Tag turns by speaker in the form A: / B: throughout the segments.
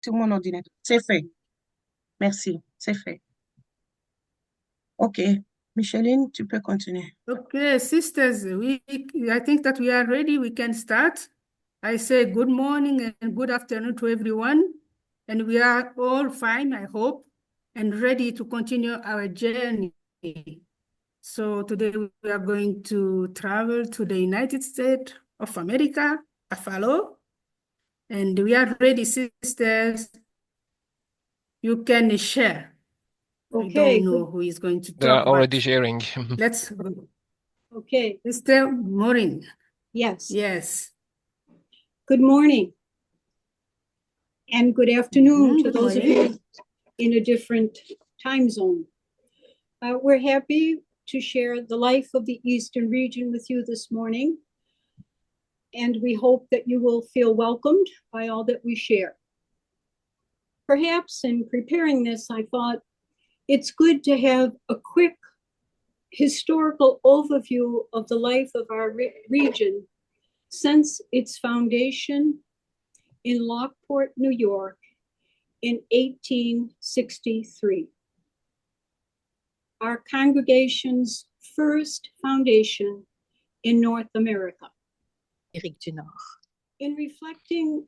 A: sur mon ordinateur. C'est fait. Merci. C'est fait. OK. Micheline, tu peux continuer.
B: Okay, sisters, I think that we are ready. We can start. I say good morning and good afternoon to everyone. And we are all fine, I hope, and ready to continue our journey. So today we are going to travel to the United States of America, Buffalo. And we are ready, sisters. You can share. I
C: Okay,
B: don't know
C: good.
B: who is going to
D: They are
B: talk,
D: already
B: but
D: sharing.
B: let's go.
C: Okay,
B: Sister Maureen.
C: yes.
B: Yes.
C: Good morning and good afternoon to
B: Good
C: those of
B: morning.
C: you in a different time zone. We're happy to share the life of the Eastern region with you this morning, and we hope that you will feel welcomed by all that we share. Perhaps in preparing this, I thought it's good to have a quick historical overview of the life of our region since its foundation in Lockport, New York in 1863. Our congregation's first foundation in North America.
E: Amérique du Nord.
C: In reflecting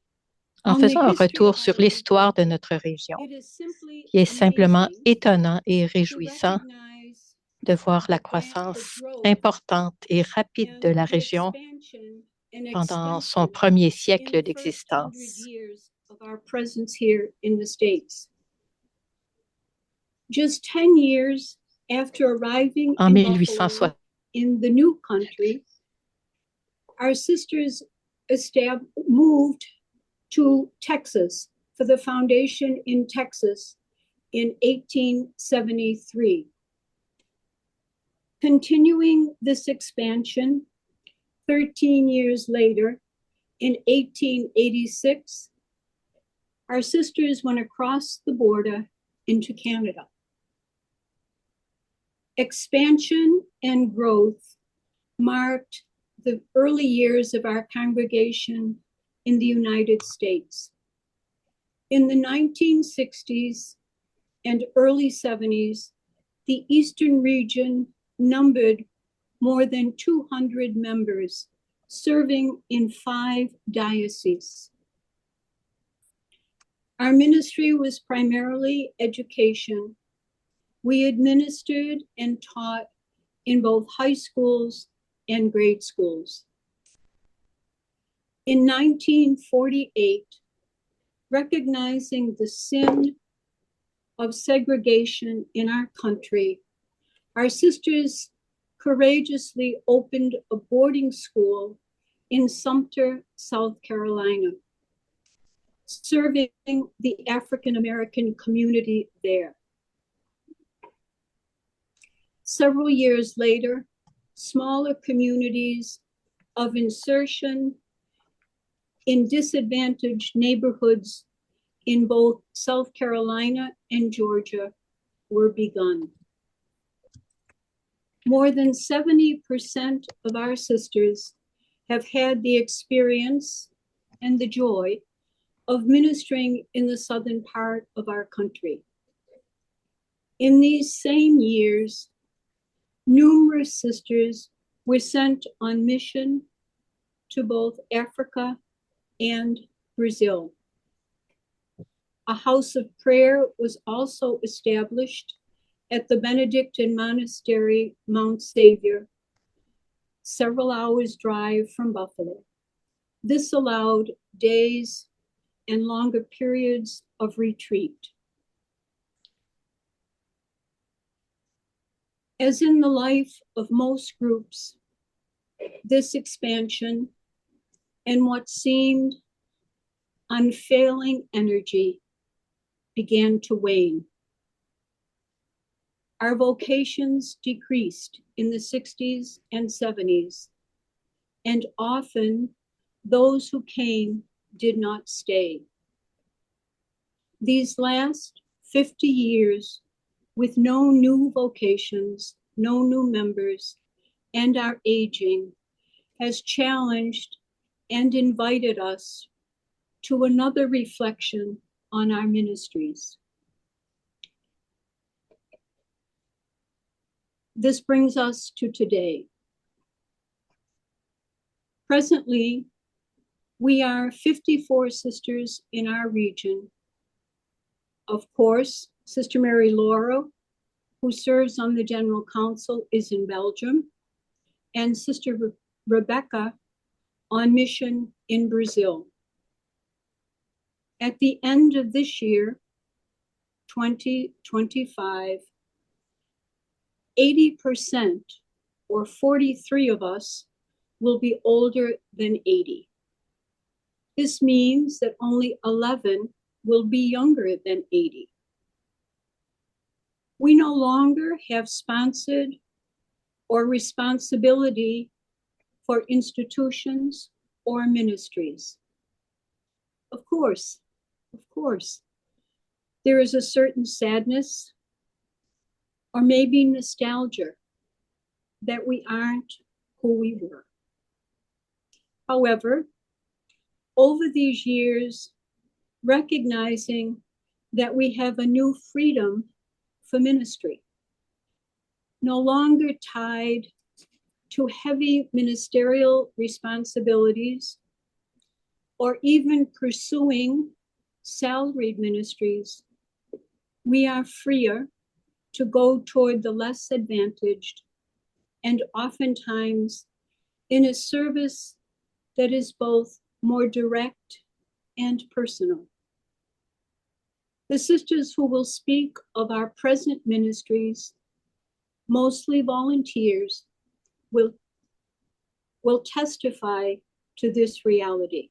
E: En
C: on the
E: faisant un
C: history
E: retour
C: of
E: sur
C: our
E: l'histoire de notre région,
C: it is simply
E: il est simplement
C: amazing
E: étonnant et
C: to
E: réjouissant
C: recognize
E: de voir la
C: the
E: croissance
C: growth
E: importante et rapide de
C: and
E: la
C: the
E: région
C: expansion and
E: pendant son
C: extension
E: premier
C: in
E: siècle
C: the first 100
E: d'existence.
C: years of our presence here in the States. Just 10 years after arriving
E: En
C: in Buffalo
E: 1860,
C: in the new country, our sisters moved to Texas for the foundation in Texas in 1873. Continuing this expansion, 13 years later, in 1886, our sisters went across the border into Canada. Expansion and growth marked the early years of our congregation in the United States. In the 1960s and early 70s, the Eastern region numbered more than 200 members serving in 5 dioceses. Our ministry was primarily education. We administered and taught in both high schools and grade schools. In 1948, recognizing the sin of segregation in our country, our sisters courageously opened a boarding school in Sumter, South Carolina, serving the African American community there. Several years later, smaller communities of insertion in disadvantaged neighborhoods in both South Carolina and Georgia were begun. More than 70% of our sisters have had the experience and the joy of ministering in the southern part of our country. In these same years, numerous sisters were sent on mission to both Africa and Brazil. A house of prayer was also established at the Benedictine Monastery, Mount Savior, several hours' drive from Buffalo. This allowed days and longer periods of retreat. As in the life of most groups, this expansion and what seemed unfailing energy began to wane. Our vocations decreased in the 60s and 70s, and often those who came did not stay. These last 50 years, with no new vocations, no new members, and our aging, has challenged and invited us to another reflection on our ministries. This brings us to today. Presently, we are 54 sisters in our region. Of course, Sister Mary Laura, who serves on the General Council, is in Belgium, and Sister Rebecca on mission in Brazil. At the end of this year, 2025, 80% or 43 of us will be older than 80. This means that only 11 will be younger than 80. We no longer have sponsored or responsibility for institutions or ministries. Of course, there is a certain sadness or maybe nostalgia that we aren't who we were. However, over these years, recognizing that we have a new freedom for ministry, no longer tied to heavy ministerial responsibilities or even pursuing salaried ministries, we are freer to go toward the less advantaged and oftentimes in a service that is both more direct and personal. The sisters who will speak of our present ministries, mostly volunteers, will testify to this reality.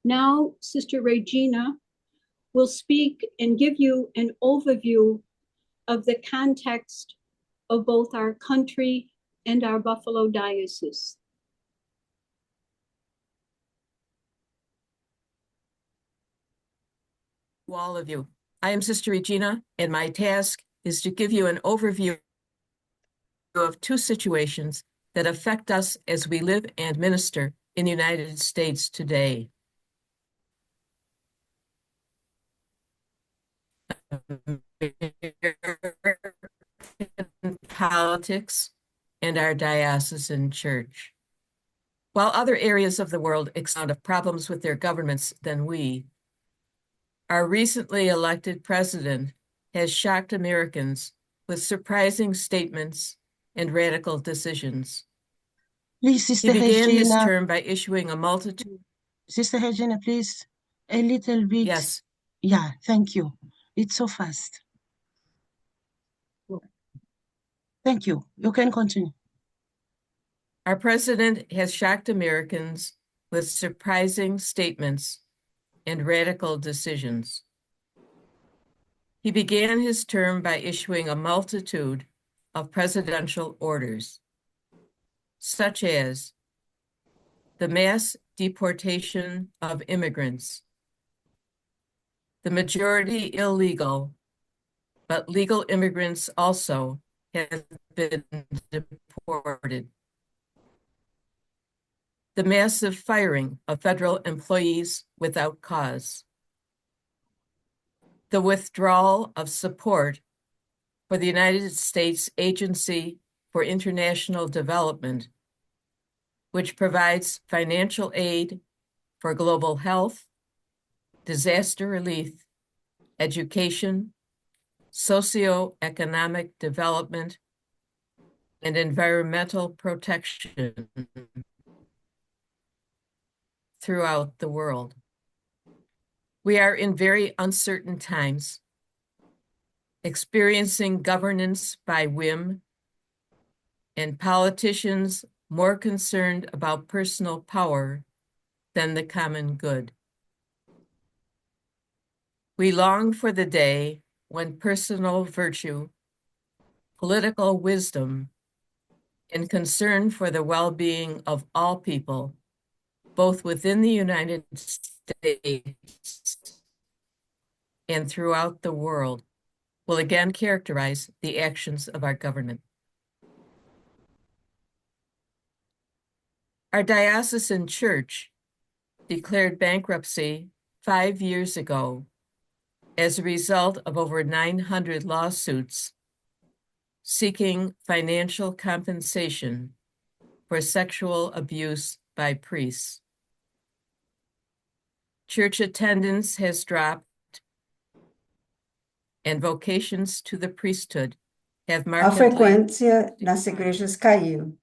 C: Now, Sister Regina will speak and give you an overview of the context of both our country and our Buffalo Diocese.
D: To all of you. I am Sister Regina, and my task is to give you an overview of two situations that affect us as we live and minister in the United States today. Politics and our diocesan church. While other areas of the world have problems with their governments than we, our recently elected president has shocked Americans with surprising statements and radical decisions.
A: Please,
D: He
A: Sister
D: began his
A: Regina.
D: term by issuing a multitude.
A: Sister Regina, please, a little bit.
D: Yes,
A: Yeah, thank you. It's so fast. Thank you. You can continue.
D: our president has shocked Americans with surprising statements and radical decisions. He began his term by issuing a multitude of presidential orders, such as the mass deportation of immigrants, the majority illegal, but legal immigrants also have been deported, the massive firing of federal employees without cause, the withdrawal of support for the United States Agency for International Development, which provides financial aid for global health, disaster relief, education, socioeconomic development, and environmental protection throughout the world. We are in very uncertain times, experiencing governance by whim and politicians more concerned about personal power than the common good. We long for the day when personal virtue, political wisdom, and concern for the well-being of all people, both within the United States and throughout the world, will again characterize the actions of our government. Our diocesan church declared bankruptcy 5 years ago as a result of over 900 lawsuits seeking financial compensation for sexual abuse by priests. Church attendance has dropped, and vocations to the priesthood have
F: A
D: markedly
F: frequência nas
D: declined.
F: igrejas caiu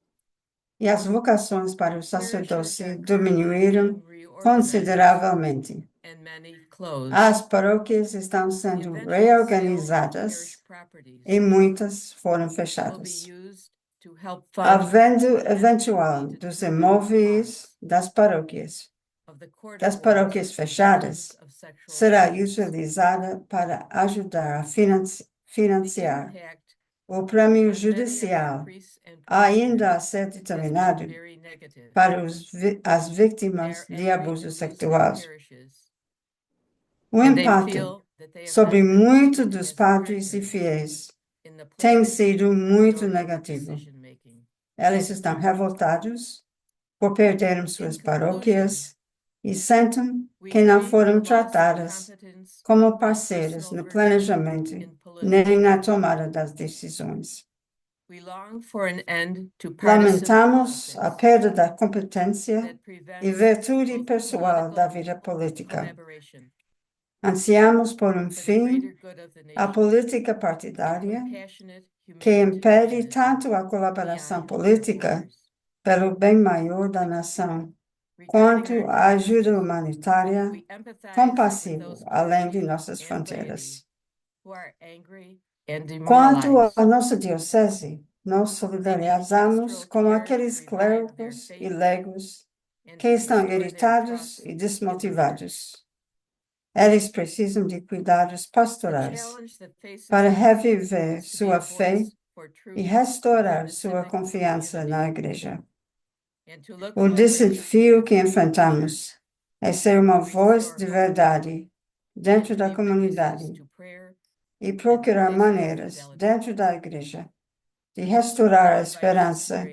F: e as vocações para o sacerdócio diminuíram consideravelmente.
D: And many closed.
F: As paróquias estão
D: The
F: sendo
D: eventual sale of
F: reorganizadas
D: parish properties
F: e muitas foram
D: will be
F: fechadas.
D: used to help
F: A
D: fund
F: venda eventual dos imóveis das paróquias fechadas será utilizada para ajudar a financiar o prêmio judicial ainda a ser determinado para as vítimas de abuso sexual. O impacto sobre muitos dos padres e fiéis tem sido muito negativo. Eles estão revoltados por perderem suas paróquias e sentem que não foram tratadas como parceiras no planejamento nem na tomada das decisões. Lamentamos a perda da competência e virtude pessoal da vida política. Ansiamos por um fim à política partidária que impede tanto a colaboração política pelo bem maior da nação, quanto a ajuda humanitária compassiva além de nossas fronteiras. Quanto à nossa diocese, nós solidarizamos com aqueles clérigos e leigos que estão irritados e desmotivados. Eles precisam de cuidados pastorais para reviver sua fé e restaurar sua confiança na Igreja. O desafio que enfrentamos é ser uma voz de verdade dentro da comunidade e procurar maneiras dentro da Igreja de restaurar a esperança,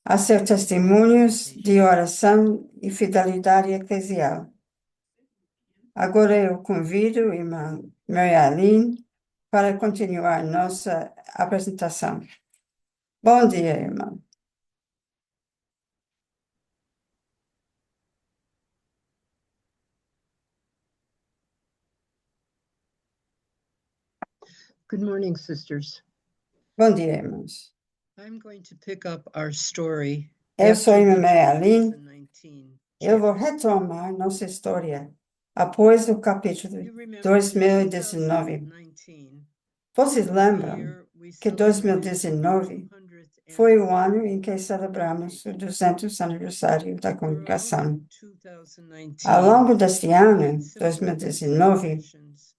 F: a ser testemunhos de oração e fidelidade eclesial. Agora eu convido a irmã Mary Aline para continuar nossa apresentação. Bom dia, irmã.
G: Good morning, sisters.
F: Bom dia, irmãos.
G: I'm going to pick up our story.
F: Eu sou a
G: after
F: irmã
G: the
F: Mary Aline.
G: 2019
F: Eu vou
G: chapter.
F: retomar nossa história após o capítulo
G: You remember
F: 2019.
G: 2019
F: Vocês
G: was the
F: lembram
G: year we
F: que
G: celebrated
F: 2019
G: the 200th
F: foi o ano em que celebramos o 200º aniversário da
G: Throughout
F: congregação.
G: 2019,
F: Ao longo deste ano,
G: we had simple
F: 2019,
G: celebrations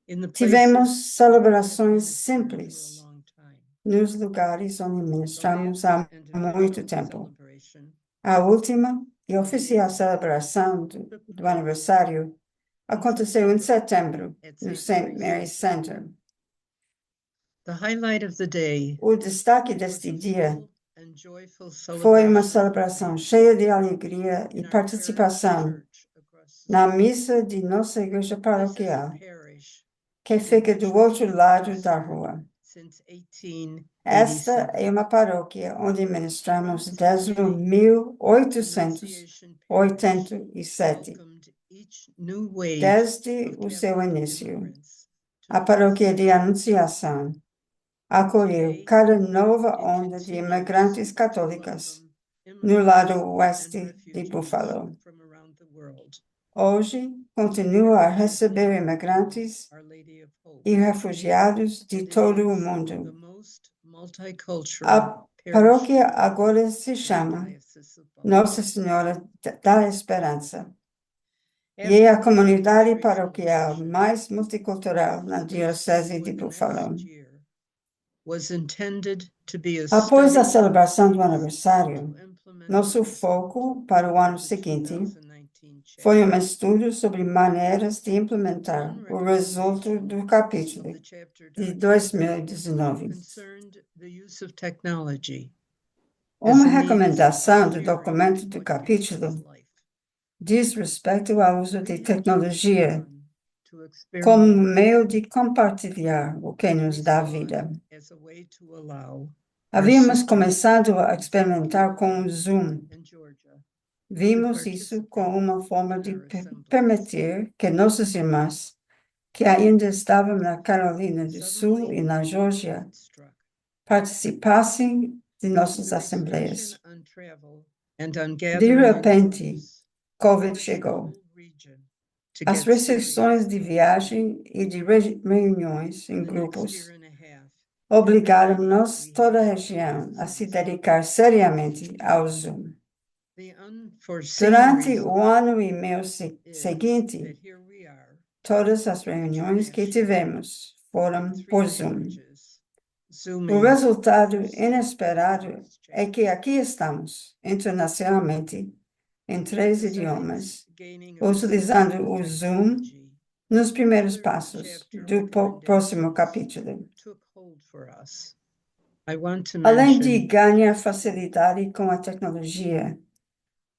G: in the places
F: tivemos celebrações
G: we had been for a
F: simples
G: long time.
F: nos lugares onde
G: The
F: ministramos
G: last
F: há
G: and
F: muito
G: official
F: tempo.
G: celebration
F: A última e oficial celebração do aniversário aconteceu em setembro, no St. Mary's Center.
G: The highlight of the day
F: O destaque
G: was
F: deste
G: a
F: dia
G: full and joyful
F: foi uma
G: celebration
F: celebração cheia de alegria
G: in
F: e
G: our
F: participação
G: parish church across the
F: na
G: street.
F: missa de nossa igreja
G: This is a
F: paroquial,
G: parish
F: que
G: in
F: fica
G: which
F: do
G: we
F: outro
G: have
F: lado da
G: ministered
F: rua.
G: since
F: Esta
G: 1887.
F: é uma paróquia onde ministramos
G: From its
F: desde o
G: beginning,
F: 1887.
G: Annunciation Parish welcomed each new wave
F: Desde
G: of
F: o seu
G: Catholic
F: início,
G: immigrants to
F: a
G: the
F: paróquia de
G: diocese.
F: Anunciação acolheu
G: Today,
F: cada nova
G: it
F: onda de
G: continues
F: imigrantes
G: to
F: católicas
G: welcome
F: no lado
G: immigrants and
F: oeste de
G: refugees
F: Buffalo.
G: from around the world.
F: Hoje, continua a receber imigrantes
G: Our Lady of Hope,
F: e refugiados de
G: and it
F: todo o
G: is the
F: mundo.
G: most multicultural
F: A
G: parish
F: paróquia agora se
G: in the
F: chama
G: Diocese of Buffalo.
F: Nossa Senhora da Esperança e
G: After
F: é a
G: the
F: comunidade
G: anniversary
F: paroquial
G: celebration,
F: mais multicultural na Diocese de
G: what
F: Buffalo.
G: last year was intended to be a
F: Após a
G: study
F: celebração do
G: of
F: aniversário,
G: to implement
F: nosso
G: the
F: foco para o ano
G: the
F: seguinte
G: 2019
F: foi
G: chapter.
F: estudo sobre maneiras de implementar
G: One
F: o resultado
G: recommendation
F: do
G: of
F: capítulo
G: the chapter
F: de
G: document
F: 2019.
G: concerned the use of technology as
F: Uma
G: a means of
F: recomendação do
G: sharing
F: documento do
G: what
F: capítulo
G: concerns life.
F: diz respeito ao uso de tecnologia
G: to
F: como
G: experiment
F: meio de compartilhar o que nos dá vida.
G: as a way to allow our
F: Havíamos
G: sisters
F: começado a experimentar com o Zoom.
G: in Georgia
F: Vimos isso como uma forma de permitir que nossas irmãs, que ainda estavam na Carolina do Sul e na Geórgia,
G: struck.
F: participassem de nossas
G: The
F: assembleias.
G: restriction on travel and on
F: De
G: gathering in
F: repente,
G: groups
F: Covid
G: forced the
F: chegou.
G: whole region to
F: As
G: get
F: restrições
G: serious.
F: de viagem e de reuniões em
G: The next
F: grupos
G: year and a half,
F: obrigaram-nos, toda a região, a se dedicar seriamente ao Zoom.
G: the unforeseen
F: Durante
G: result
F: o ano e meio
G: is
F: seguinte,
G: that here we are,
F: todas as reuniões que tivemos foram
G: in
F: por
G: 3
F: Zoom.
G: languages,
F: O
G: Zooming
F: resultado
G: for 6
F: inesperado
G: language
F: é que aqui estamos, internacionalmente, em 3
G: Besides
F: idiomas,
G: gaining a
F: utilizando
G: reception
F: o
G: of
F: Zoom
G: technology,
F: nos primeiros
G: other
F: passos
G: chapter
F: do próximo capítulo.
G: took hold for us. I want to
F: Além de
G: mention
F: ganhar facilidade com a tecnologia,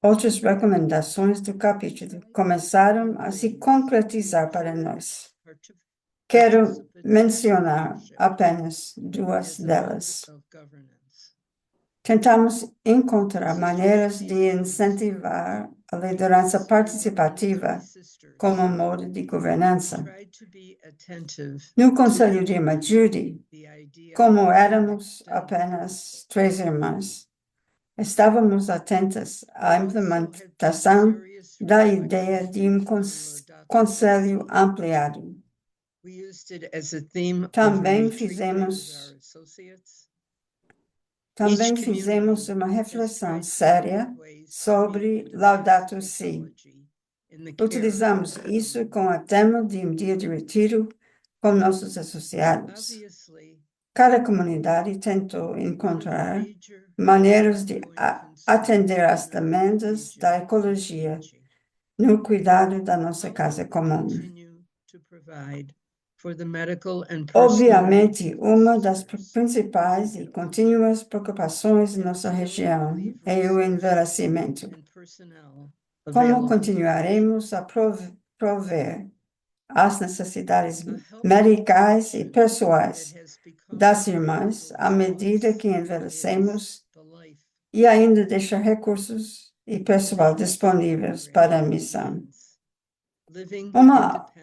F: outras recomendações do capítulo começaram a se concretizar para nós. Quero mencionar apenas 2 delas. Tentamos encontrar maneiras de incentivar a liderança participativa como modo de governança. No Conselho de Irmã Judy, como éramos apenas 3 irmãs, estávamos atentas à implementação da ideia de um conselho ampliado. Também fizemos uma reflexão séria sobre Laudato Si. Utilizamos isso com o tema de um dia de retiro com nossos associados. Cada comunidade tentou encontrar maneiras de atender às demandas da ecologia no cuidado da nossa casa comum. Obviamente, uma das principais e contínuas preocupações de nossa região é o envelhecimento. Como continuaremos a prover as necessidades medicais e pessoais das irmãs à medida que envelhecemos e ainda deixar recursos e pessoal disponíveis para a missão?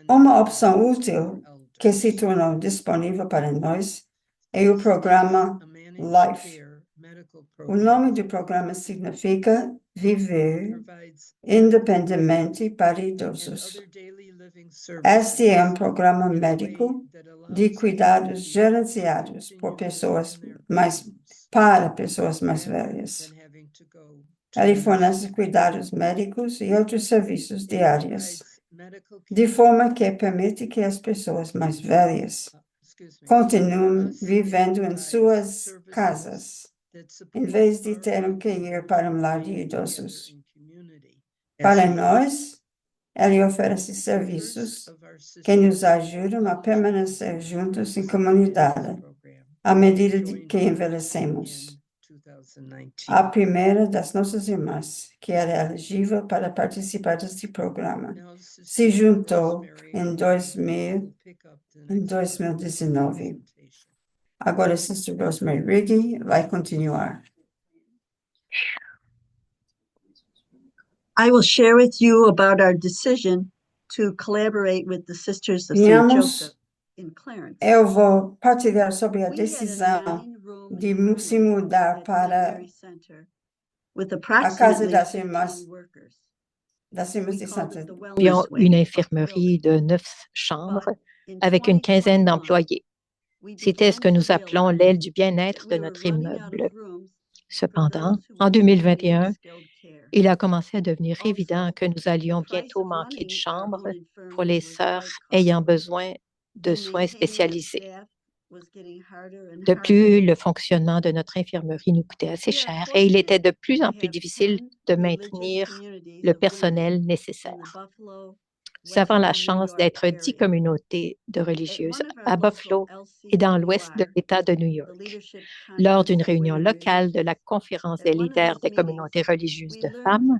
F: Uma opção útil que se tornou disponível para nós é o programa LIFE. O nome do programa significa Viver Independentemente para Idosos. Este é um programa médico de cuidados gerenciados para pessoas mais velhas. Ele fornece cuidados médicos e outros serviços diários, de forma que permite que as pessoas mais velhas continuem vivendo em suas casas, em vez de terem que ir para um lar de idosos. Para nós, ele oferece serviços que nos ajudam a permanecer juntos em comunidade, à medida que envelhecemos. A primeira das nossas irmãs, que era elegível para participar deste programa, se juntou em 2019. Agora, a Sister Rosemary Riggy vai continuar.
H: I will share with you about our decision to collaborate with the Sisters of St. Joseph in Clarence.
F: Eu vou partilhar sobre a decisão de se mudar para a casa das irmãs de Santa.
E: Nous avions une infirmerie de 9 chambres avec une quinzaine d'employés. C'était ce que nous appelons l'aile du bien-être de notre immeuble. Cependant, en 2021, il a commencé à devenir évident que nous allions bientôt manquer de chambres pour les sœurs ayant besoin de soins spécialisés. De plus, le fonctionnement de notre infirmerie nous coûtait assez cher et il était de plus en plus difficile de maintenir le personnel nécessaire. Nous avons la chance d'être 10 communautés de religieuses à Buffalo et dans l'ouest de l'État de New York. Lors d'une réunion locale de la Conférence des leaders des communautés religieuses de femmes,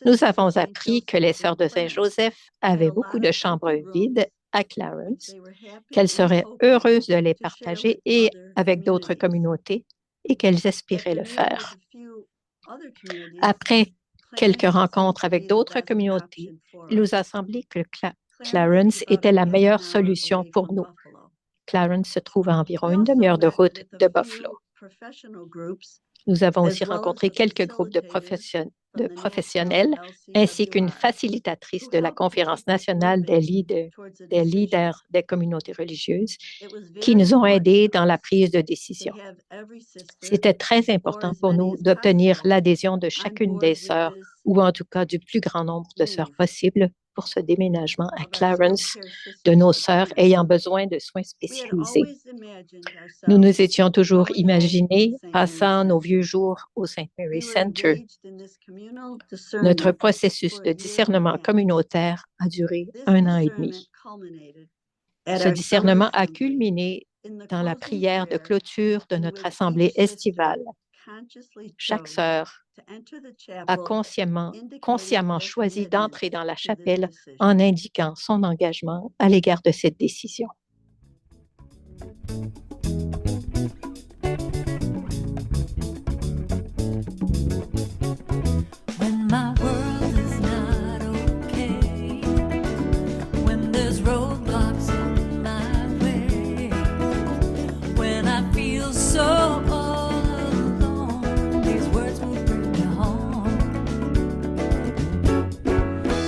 E: nous avons appris que les Sœurs de Saint-Joseph avaient beaucoup de chambres vides à Clarence, qu'elles seraient heureuses de les partager et avec d'autres communautés et qu'elles aspiraient le faire. Après quelques rencontres avec d'autres communautés, il nous a semblé que Clarence était la meilleure solution pour nous. Clarence se trouve à environ une demi-heure de route de Buffalo. Nous avons aussi rencontré quelques groupes de professionnels ainsi qu'une facilitatrice de la Conférence nationale des leaders des communautés religieuses qui nous ont aidés dans la prise de décision. C'était très important pour nous d'obtenir l'adhésion de chacune des sœurs ou en tout cas du plus grand nombre de sœurs possible pour ce déménagement à Clarence de nos sœurs ayant besoin de soins spécialisés. Nous nous étions toujours imaginés passant nos vieux jours au St. Mary Center. Notre processus de discernement communautaire a duré 1 an et demi. Ce discernement a culminé dans la prière de clôture de notre assemblée estivale. Chaque sœur a consciemment choisi d'entrer dans la chapelle en indiquant son engagement à l'égard de cette décision.
I: When my world is not okay, when there's roadblocks in my way, when I feel so all alone, these words will bring me home.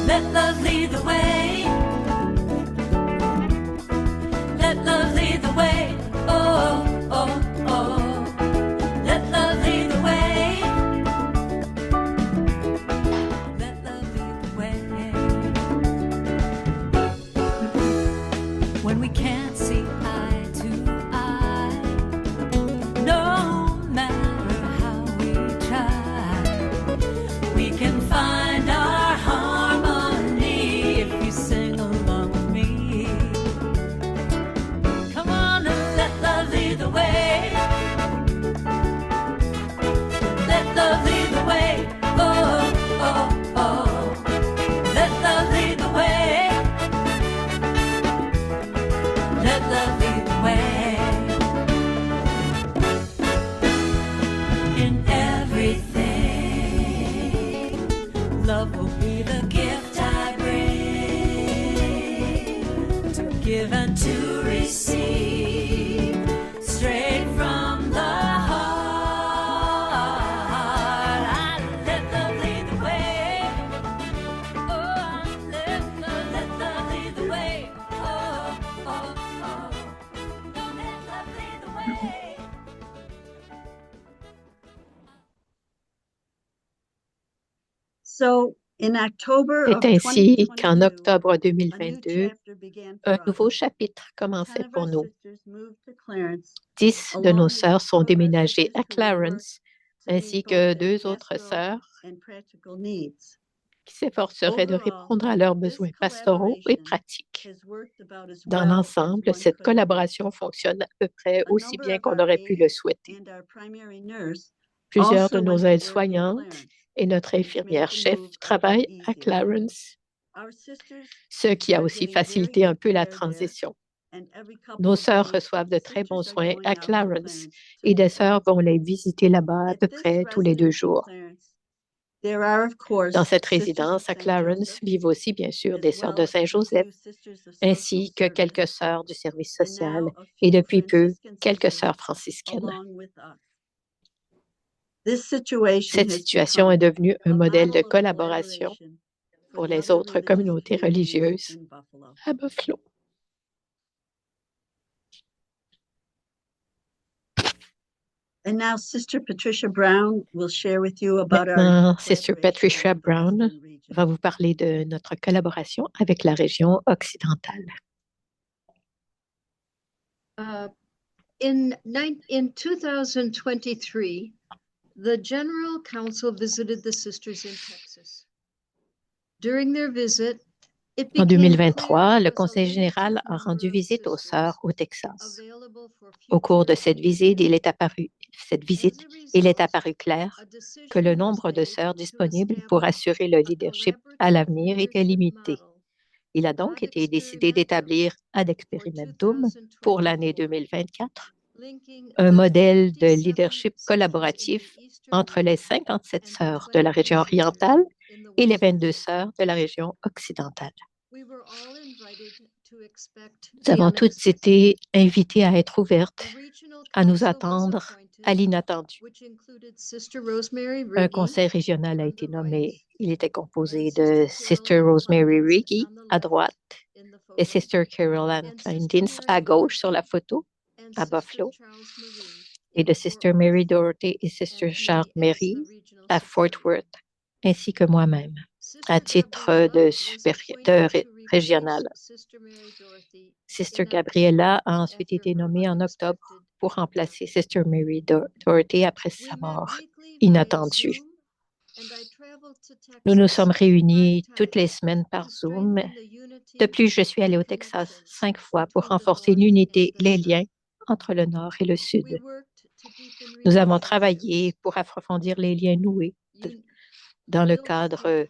I: Let love lead the way. Let love lead the way. Oh, oh, oh. Let love lead the way. Let love lead the way. When we can't see eye to eye, no matter how we try, we can find our harmony if you sing along with me. Come on and let love lead the way. Let love lead the way. Oh, oh, oh. Let love lead the way. Let love lead the way. In everything, love will be the gift I bring, to give and to receive, straight from the heart. I let love lead the way. Oh, let love lead the way. Oh, oh, oh. Let love lead the way.
H: So in October of
E: C'est ainsi qu'en
H: 2022,
E: octobre
H: a new
E: 2022,
H: chapter began
E: un
H: for us.
E: nouveau chapitre
H: 10
E: commençait
H: of our
E: pour nous.
H: sisters moved to Clarence,
E: 10 de
H: along
E: nos
H: with
E: sœurs
H: two
E: sont
H: of our
E: déménagées
H: sisters
E: à
H: who will work
E: Clarence,
H: to meet
E: ainsi
H: both
E: que
H: their
E: 2 autres
H: pastoral
E: sœurs
H: and practical needs.
E: qui s'efforceraient de
H: Overall,
E: répondre à leurs
H: this
E: besoins pastoraux et
H: collaboration
E: pratiques.
H: has worked about as
E: Dans
H: well as
E: l'ensemble,
H: one
E: cette
H: could have hoped.
E: collaboration fonctionne à peu près
H: A
E: aussi
H: number
E: bien
H: of
E: qu'on
H: our
E: aurait pu le
H: aides
E: souhaiter.
H: and our primary nurse
E: Plusieurs de
H: also
E: nos
H: went to work in
E: aides-soignantes
H: Clarence,
E: et notre
H: which made
E: infirmière-chef
H: the move a bit
E: travaillent à
H: easier.
E: Clarence,
H: Our sisters
E: ce qui a
H: are
E: aussi
H: getting very
E: facilité un
H: good
E: peu la
H: care there,
E: transition.
H: and every couple
E: Nos
H: of
E: sœurs
H: days,
E: reçoivent de
H: the
E: très bons
H: sisters are
E: soins
H: going
E: à
H: out to
E: Clarence
H: Clarence to
E: et des
H: visit.
E: sœurs vont les visiter là-bas à
H: At
E: peu
H: this
E: près tous les 2
H: residence in
E: jours.
H: Clarence, there are of
E: Dans
H: course
E: cette
H: sisters of
E: résidence à
H: St.
E: Clarence
H: Joseph,
E: vivent aussi bien sûr
H: as
E: des sœurs de
H: well as a
E: Saint-Joseph,
H: few sisters of social
E: ainsi que
H: service,
E: quelques sœurs du service
H: and
E: social
H: now a
E: et
H: few
E: depuis peu,
H: Franciscan
E: quelques
H: sisters
E: sœurs franciscaines.
H: along with us. This situation
E: Cette
H: has
E: situation est
H: become
E: devenue un
H: a
E: modèle de
H: model of
E: collaboration
H: collaboration for
E: pour
H: the
E: les
H: other
E: autres
H: religious
E: communautés
H: communities
E: religieuses
H: in Buffalo.
E: à Buffalo.
H: And now Sister Patricia Brown will share with you about our
E: Maintenant, Sister
H: collaboration
E: Patricia
H: with the
E: Brown
H: Western region.
E: va vous parler de notre collaboration avec la région occidentale.
J: In 2023, the General Council visited the sisters in Texas. During their visit,
E: En 2023, le Conseil général a rendu visite aux sœurs au Texas. Au cours de cette visite, il est apparu clair que le nombre de sœurs disponibles pour assurer le leadership à l'avenir était limité. Il a donc été décidé d'établir ad experimentum pour l'année 2024 un modèle de leadership collaboratif entre les 57 sœurs de la région orientale et les 22 sœurs de la région occidentale. Nous avons toutes été invitées à être ouvertes, à nous attendre à l'inattendu. Un conseil régional a été nommé. Il était composé de Sister Rosemary Riggy à droite et Sister Carol Ann Kleindins à gauche sur la photo, à Buffalo, et de Sister Mary Doherty et Sister Charles Mary à Fort Worth, ainsi que moi-même, à titre de régional. Sister Gabriella a ensuite été nommée en octobre pour remplacer Sister Mary Doherty après sa mort inattendue. Nous nous sommes réunis toutes les semaines par Zoom. De plus, je suis allée au Texas 5 fois pour renforcer l'unité et les liens entre le Nord et le Sud. Nous avons travaillé pour approfondir les liens noués dans le cadre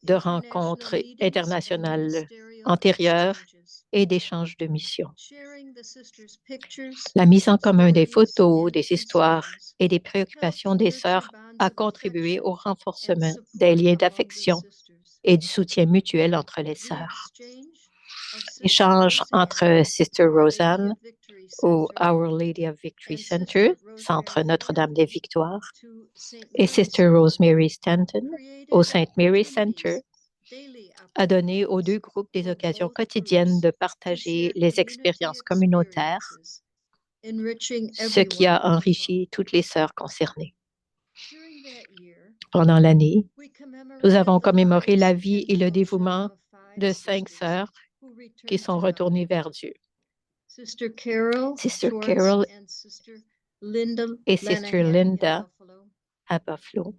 E: de rencontres internationales antérieures et d'échanges de missions. La mise en commun des photos, des histoires et des préoccupations des sœurs a contribué au renforcement des liens d'affection et du soutien mutuel entre les sœurs. Échange entre Sister Roseanne au Our Lady of Victory Center, Centre Notre-Dame des Victoires, et Sister Rosemary Stanton au St. Mary Center, a donné aux deux groupes des occasions quotidiennes de partager les expériences communautaires, ce qui a enrichi toutes les sœurs concernées. Pendant l'année, nous avons commémoré la vie et le dévouement de 5 sœurs qui sont retournées vers Dieu. Sister Carol et Sister Linda à Buffalo,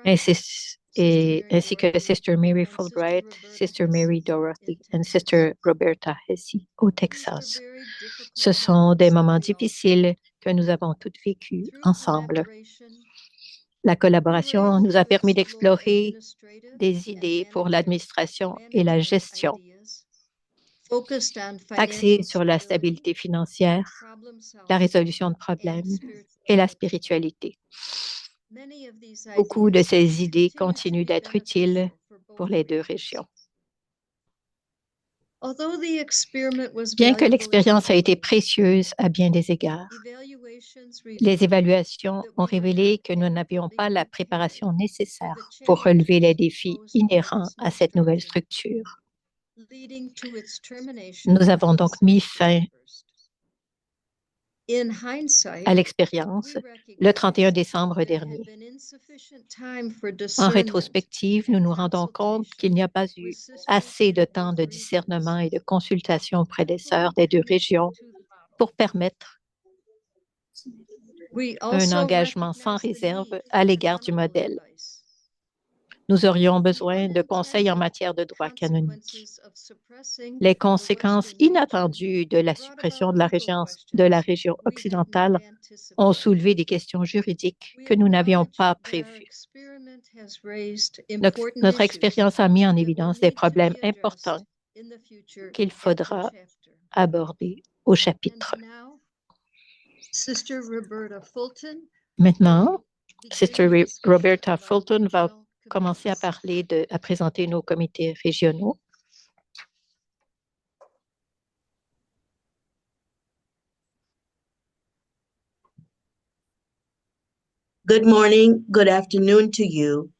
E: ainsi que Sister Mary Fulbright, Sister Mary Dorothy et Sister Roberta Hesse au Texas. Ce sont des moments difficiles que nous avons toutes vécus ensemble. La collaboration nous a permis d'explorer des idées pour l'administration et la gestion, axées sur la stabilité financière, la résolution de problèmes et la spiritualité. Beaucoup de ces idées continuent d'être utiles pour les deux régions. Bien que l'expérience a été précieuse à bien des égards, les évaluations ont révélé que nous n'avions pas la préparation nécessaire pour relever les défis inhérents à cette nouvelle structure. Nous avons donc mis fin à l'expérience le 31 décembre dernier. En rétrospective, nous nous rendons compte qu'il n'y a pas eu assez de temps de discernement et de consultation auprès des sœurs des deux régions pour permettre un engagement sans réserve à l'égard du modèle. Nous aurions besoin de conseils en matière de droit canonique. Les conséquences inattendues de la suppression de la région occidentale ont soulevé des questions juridiques que nous n'avions pas prévues. Notre expérience a mis en évidence des problèmes importants qu'il faudra aborder au chapitre. Maintenant, Sister Roberta Fulton va commencer à présenter nos comités régionaux.
K: Good morning, good afternoon to you.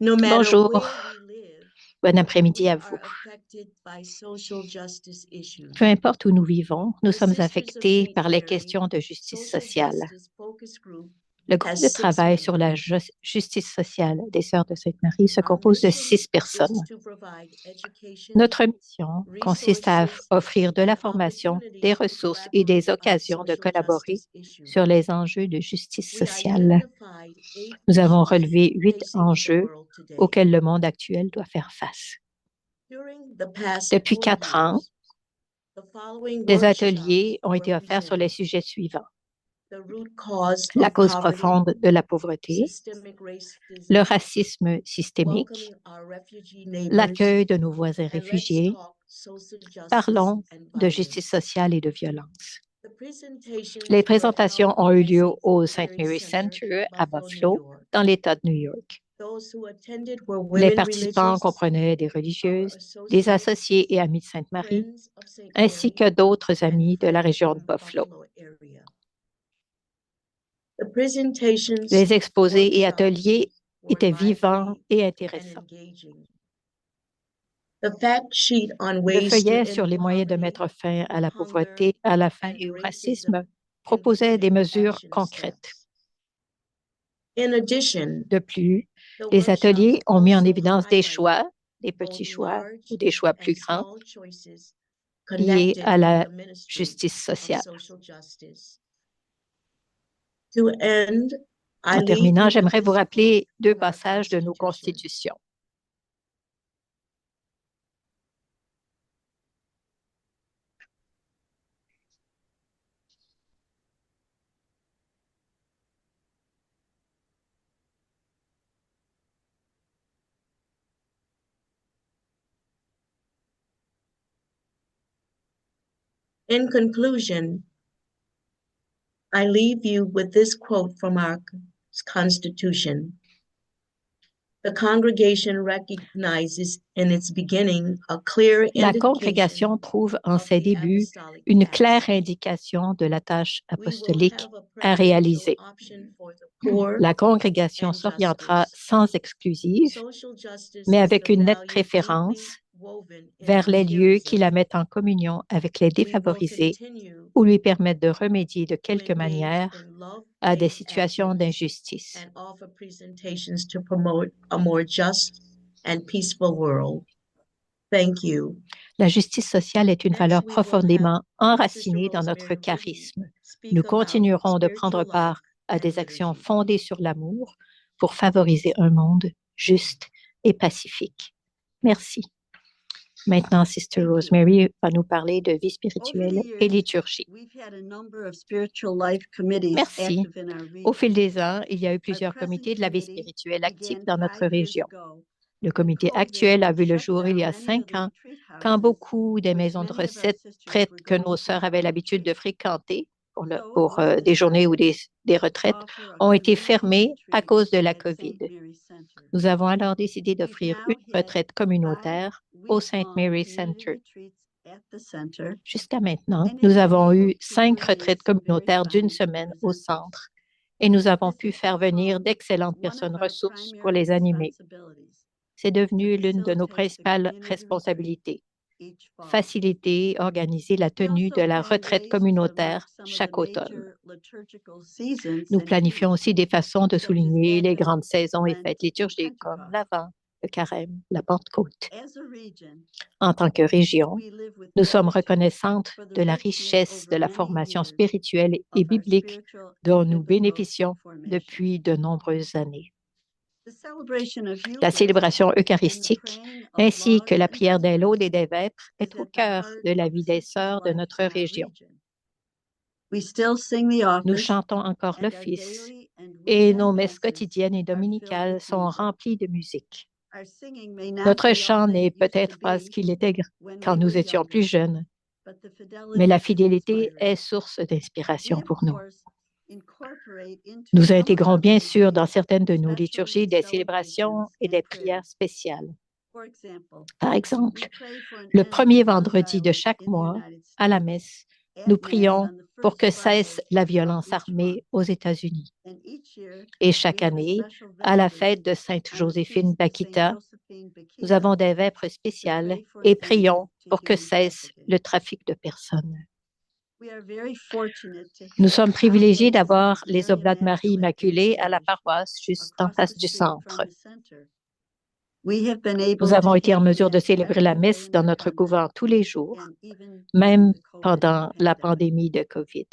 K: No matter
E: Bonjour,
K: where we live,
E: bon après-midi à vous.
K: are affected by social justice issues.
E: Peu importe où nous vivons, nous
K: The
E: sommes
K: Sisters of
E: affectés
K: St.
E: par les
K: Mary
E: questions de justice
K: Social
E: sociale.
K: Justice Focus Group
E: Le groupe
K: has
E: de
K: 6
E: travail sur la
K: members.
E: justice sociale des Sœurs de Sainte-Marie se
K: Our
E: compose de
K: mission
E: 6
K: is
E: personnes.
K: to provide education,
E: Notre mission consiste à
K: resources,
E: offrir de la
K: and
E: formation,
K: opportunities
E: des
K: to
E: ressources et des
K: collaborate on
E: occasions de
K: social
E: collaborer
K: justice issues.
E: sur les enjeux de justice
K: We
E: sociale.
K: identified 8
E: Nous avons
K: issues
E: relevé 8
K: facing the
E: enjeux
K: world today.
E: auxquels le monde actuel doit faire face. Depuis 4 ans, des ateliers ont été offerts sur les sujets suivants: la cause profonde de la pauvreté, le racisme systémique, l'accueil de nos voisins réfugiés. Parlons de justice sociale et de violence. Les présentations ont eu lieu au St. Mary's Center à Buffalo, dans l'État de New York. Les participants comprenaient des religieuses, des associés et amis de Sainte-Marie, ainsi que d'autres amis de la région de Buffalo. Les exposés et ateliers étaient vivants et intéressants. Le feuillet sur les moyens de mettre fin à la pauvreté, à la faim et au racisme proposait des mesures concrètes. De plus, les ateliers ont mis en évidence des choix, des petits choix ou des choix plus grands liés à la justice sociale. En terminant, j'aimerais vous rappeler 2 passages de nos constitutions.
K: In conclusion, I leave you with this quote from our Constitution. The congregation recognizes in its beginning a clear
E: La congrégation trouve en ses débuts une claire indication de la tâche apostolique à réaliser. La congrégation s'orientera sans exclusive, mais avec une nette préférence vers les lieux qui la mettent en communion avec les défavorisés ou lui permettent de remédier de quelque manière à des situations d'injustice. La justice sociale est une valeur profondément enracinée dans notre charisme. Nous continuerons de prendre part à des actions fondées sur l'amour pour favoriser un monde juste et pacifique. Merci. Maintenant, Sister Rosemary va nous parler de vie spirituelle et liturgie. Merci. Au fil des ans, il y a eu plusieurs comités de la vie spirituelle actifs dans notre région. Le comité actuel a vu le jour il y a 5 ans, quand beaucoup des maisons de retraite que nos sœurs avaient l'habitude de fréquenter pour des journées ou des retraites ont été fermées à cause de la COVID. Nous avons alors décidé d'offrir une retraite communautaire au St. Mary's Center. Jusqu'à maintenant, nous avons eu 5 retraites communautaires d'1 semaine au centre et nous avons pu faire venir d'excellentes personnes ressources pour les animer. C'est devenu l'une de nos principales responsabilités. Faciliter et organiser la tenue de la retraite communautaire chaque automne. Nous planifions aussi des façons de souligner les grandes saisons et fêtes liturgiques comme l'Avent, le Carême, la Pentecôte. En tant que région, nous sommes reconnaissantes de la richesse de la formation spirituelle et biblique dont nous bénéficions depuis de nombreuses années. La célébration eucharistique ainsi que la prière des laudes et des vêpres est au cœur de la vie des sœurs de notre région. Nous chantons encore l'office et nos messes quotidiennes et dominicales sont remplies de musique. Notre chant n'est peut-être pas ce qu'il était quand nous étions plus jeunes, mais la fidélité est source d'inspiration pour nous. Nous intégrons bien sûr dans certaines de nos liturgies des célébrations et des prières spéciales. Par exemple, le premier vendredi de chaque mois, à la messe, nous prions pour que cesse la violence armée aux États-Unis. Et chaque année, à la fête de Sainte Joséphine Bakhita, nous avons des vêpres spéciales et prions pour que cesse le trafic de personnes. Nous sommes privilégiés d'avoir les Oblats de Marie Immaculée à la paroisse juste en face du centre. Nous avons été en mesure de célébrer la messe dans notre couvent tous les jours, même pendant la pandémie de COVID.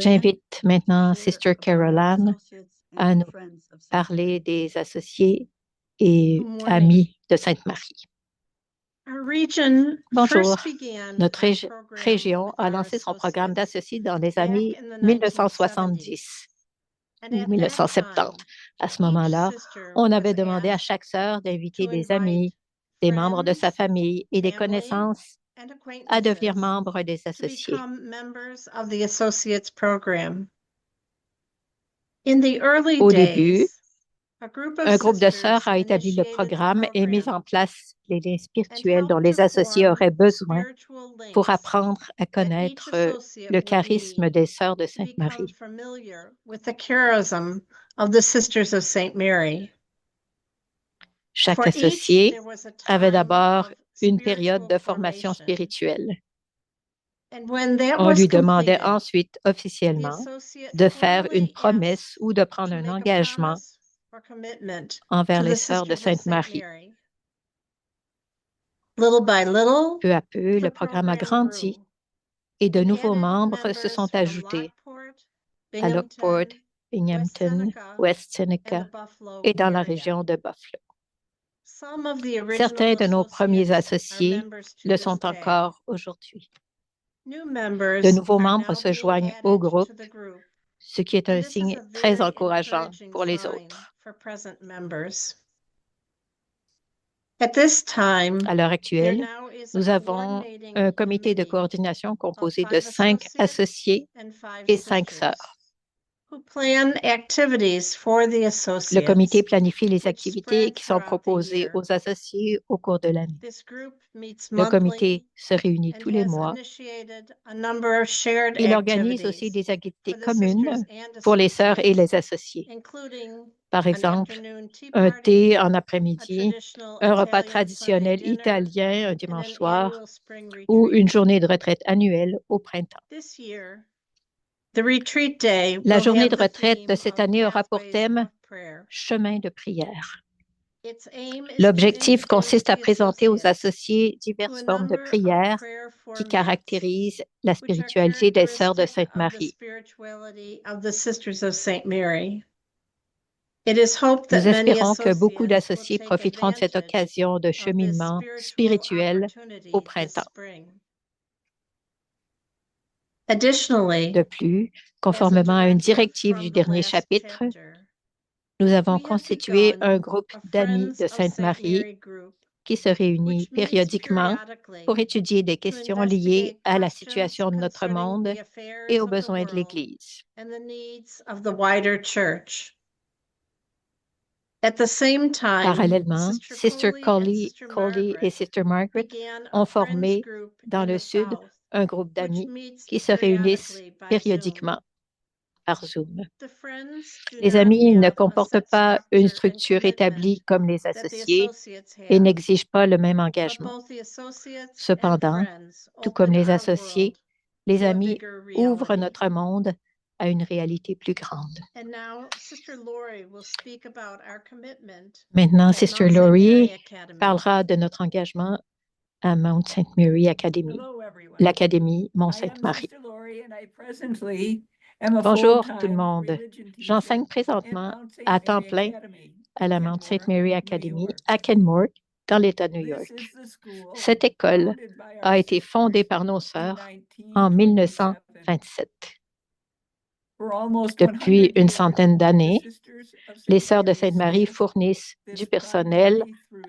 E: J'invite maintenant Sister Carol Ann à nous parler des associés et amis de Sainte-Marie. Bonjour. Notre région a lancé son programme d'associés dans les années 1970 ou 1970. À ce moment-là, on avait demandé à chaque sœur d'inviter des amis, des membres de sa famille et des connaissances à devenir membres des associés. Au début, un groupe de sœurs a établi le programme et mis en place les liens spirituels dont les associés auraient besoin pour apprendre à connaître le charisme des sœurs de Sainte-Marie. Chaque associé avait d'abord une période de formation spirituelle. On lui demandait ensuite officiellement de faire une promesse ou de prendre un engagement envers les sœurs de Sainte-Marie. Peu à peu, le programme a grandi et de nouveaux membres se sont ajoutés à Lockport, Binghamton, West Seneca et dans la région de Buffalo. Certains de nos premiers associés le sont encore aujourd'hui. De nouveaux membres se joignent au groupe, ce qui est un signe très encourageant pour les autres. À l'heure actuelle, nous avons un comité de coordination composé de 5 associés et 5 sœurs. Le comité planifie les activités qui sont proposées aux associés au cours de l'année. Le comité se réunit tous les mois. Il organise aussi des activités communes pour les sœurs et les associés. Par exemple, un thé en après-midi, un repas traditionnel italien un dimanche soir ou une journée de retraite annuelle au printemps. La journée de retraite de cette année aura pour thème « Chemin de prière ». L'objectif consiste à présenter aux associés diverses formes de prière qui caractérisent la spiritualité des sœurs de Sainte-Marie. Nous espérons que beaucoup d'associés profiteront de cette occasion de cheminement spirituel au printemps. De plus, conformément à une directive du dernier chapitre, nous avons constitué un groupe d'amis de Sainte-Marie qui se réunit périodiquement pour étudier des questions liées à la situation de notre monde et aux besoins de l'Église. Parallèlement, Sister Coley et Sister Margaret ont formé dans le Sud un groupe d'amis qui se réunissent périodiquement par Zoom. Les amis ne comportent pas une structure établie comme les associés et n'exigent pas le même engagement. Cependant, tout comme les associés, les amis ouvrent notre monde à une réalité plus grande. Maintenant, Sister Laurie parlera de notre engagement à Mount St. Mary Academy, l'Académie Mont-Sainte-Marie. Bonjour tout le monde. J'enseigne présentement à temps plein à la Mount St. Mary Academy à Kenmore, dans l'État de New York. Cette école a été fondée par nos sœurs en 1927. Depuis une centaine d'années, les sœurs de Sainte-Marie fournissent du personnel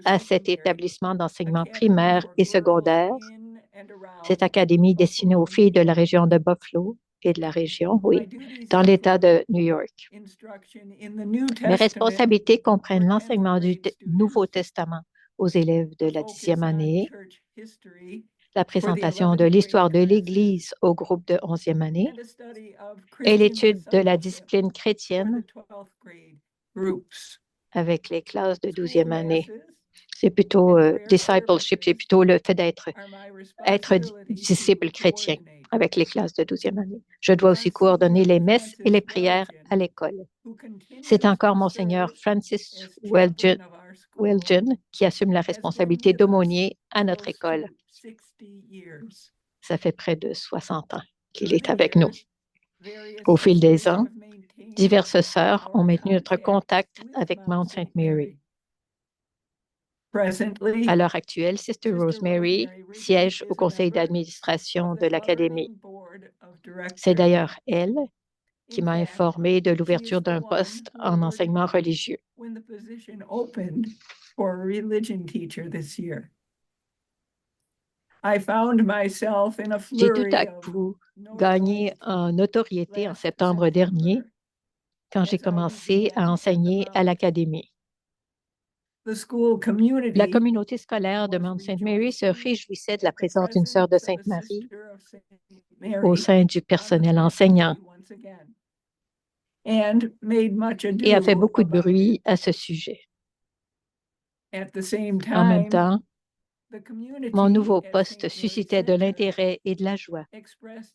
E: à cet établissement d'enseignement primaire et secondaire. Cette académie destinée aux filles de la région de Buffalo et de la région, dans l'État de New York. Mes responsabilités comprennent l'enseignement du Nouveau Testament aux élèves de la 10e année, la présentation de l'histoire de l'Église au groupe de 11e année et l'étude de la discipline chrétienne avec les classes de 12e année. C'est plutôt discipleship, c'est plutôt le fait d'être disciple chrétien avec les classes de 12e année. Je dois aussi coordonner les messes et les prières à l'école. C'est encore Monseigneur Francis Welgen qui assume la responsabilité d'aumônier à notre école. Ça fait près de 60 ans qu'il est avec nous. Au fil des ans, Diverses sœurs ont maintenu notre contact avec Mount St. Mary. À l'heure actuelle, Sister Rosemary siège au conseil d'administration de l'Académie. C'est d'ailleurs elle qui m'a informé de l'ouverture d'un poste en enseignement religieux. J'ai tout à coup gagné en notoriété en septembre dernier quand j'ai commencé à enseigner à l'Académie. La communauté scolaire de Mount St. Mary se réjouissait de la présence d'une sœur de Sainte-Marie au sein du personnel enseignant et a fait beaucoup de bruit à ce sujet. En même temps, mon nouveau poste suscitait de l'intérêt et de la joie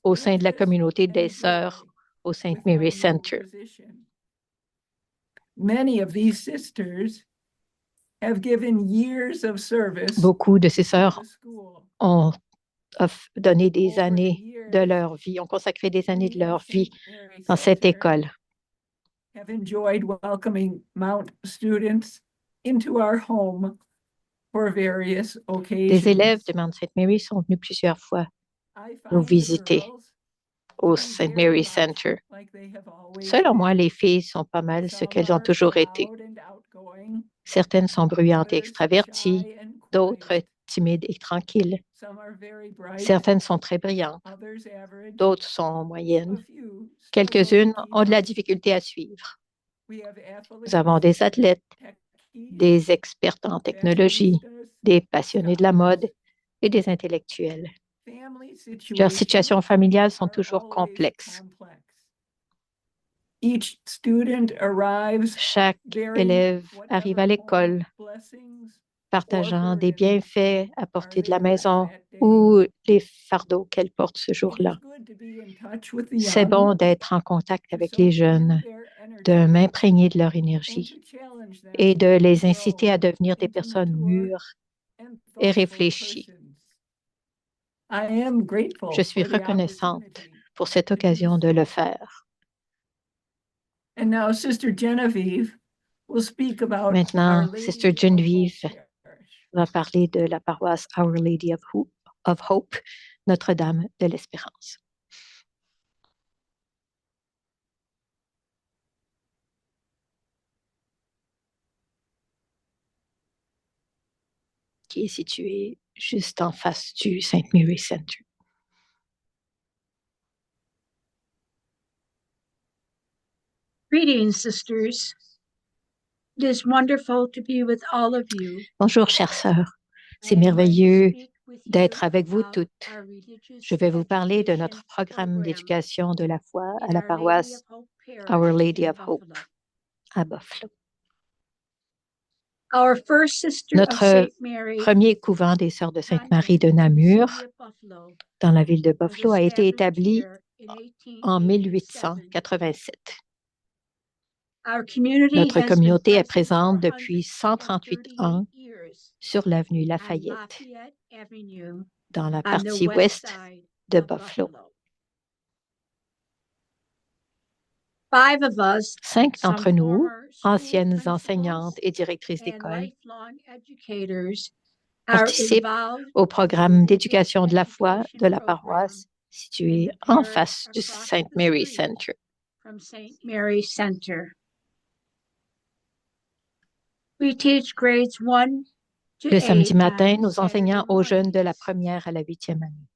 E: au sein de la communauté des sœurs au St. Mary Center. Beaucoup de ces sœurs ont donné des années de leur vie, ont consacré des années de leur vie dans cette école. Des élèves de Mount St. Mary sont venus plusieurs fois nous visiter au St. Mary Center. Selon moi, les filles sont pas mal ce qu'elles ont toujours été. Certaines sont bruyantes et extraverties, d'autres timides et tranquilles. Certaines sont très brillantes, d'autres sont moyennes. Quelques-unes ont de la difficulté à suivre. Nous avons des athlètes, des expertes en technologie, des passionnés de la mode et des intellectuels. Leurs situations familiales sont toujours complexes. Chaque élève arrive à l'école partageant des bienfaits apportés de la maison ou les fardeaux qu'elle porte ce jour-là. C'est bon d'être en contact avec les jeunes, de m'imprégner de leur énergie et de les inciter à devenir des personnes mûres et réfléchies. Je suis reconnaissante pour cette occasion de le faire. Maintenant, Sister Geneviève va parler de la paroisse Our Lady of Hope, Notre-Dame de l'Espérance. Qui est située juste en face du St. Mary Center.
L: Greetings, sisters. It is wonderful to be with all of you.
E: Bonjour, chères sœurs. C'est merveilleux d'être avec vous toutes. Je vais vous parler de notre programme d'éducation de la foi à la paroisse Our Lady of Hope à Buffalo. Notre premier couvent des Sœurs de Sainte-Marie de Namur, dans la ville de Buffalo, a été établi en 1887. Notre communauté est présente depuis 138 ans sur l'avenue Lafayette, dans la partie ouest de Buffalo. 5 d'entre nous, anciennes enseignantes et directrices d'école, participent au programme d'éducation de la foi de la paroisse située en face du St. Mary Center. Le samedi matin, nous enseignons aux jeunes de la première à la 8e année.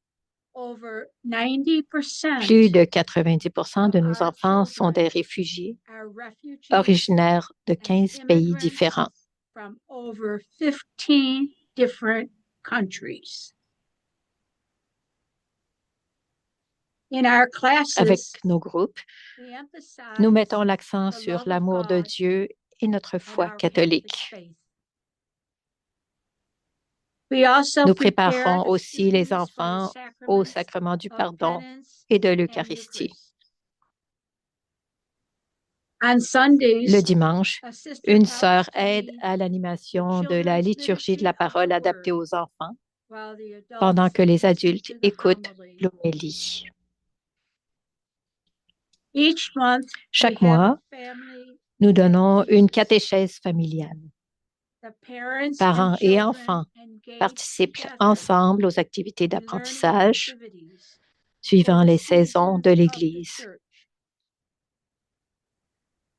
E: Plus de 90% de nos enfants sont des réfugiés originaires de 15 pays différents. Avec nos groupes, nous mettons l'accent sur l'amour de Dieu et notre foi catholique. Nous préparons aussi les enfants au sacrement du pardon et de l'Eucharistie. Le dimanche, une sœur aide à l'animation de la liturgie de la parole adaptée aux enfants, pendant que les adultes écoutent l'homélie.
L: Each month, we
E: Chaque
L: have a
E: mois,
L: family
E: nous donnons une catéchèse familiale.
L: The parents
E: Parents
L: and
E: et
L: children
E: enfants
L: engage
E: participent
L: together
E: ensemble aux activités
L: in learning
E: d'apprentissage
L: activities
E: suivant
L: for the
E: les saisons
L: season
E: de
L: of the
E: l'Église.
L: church.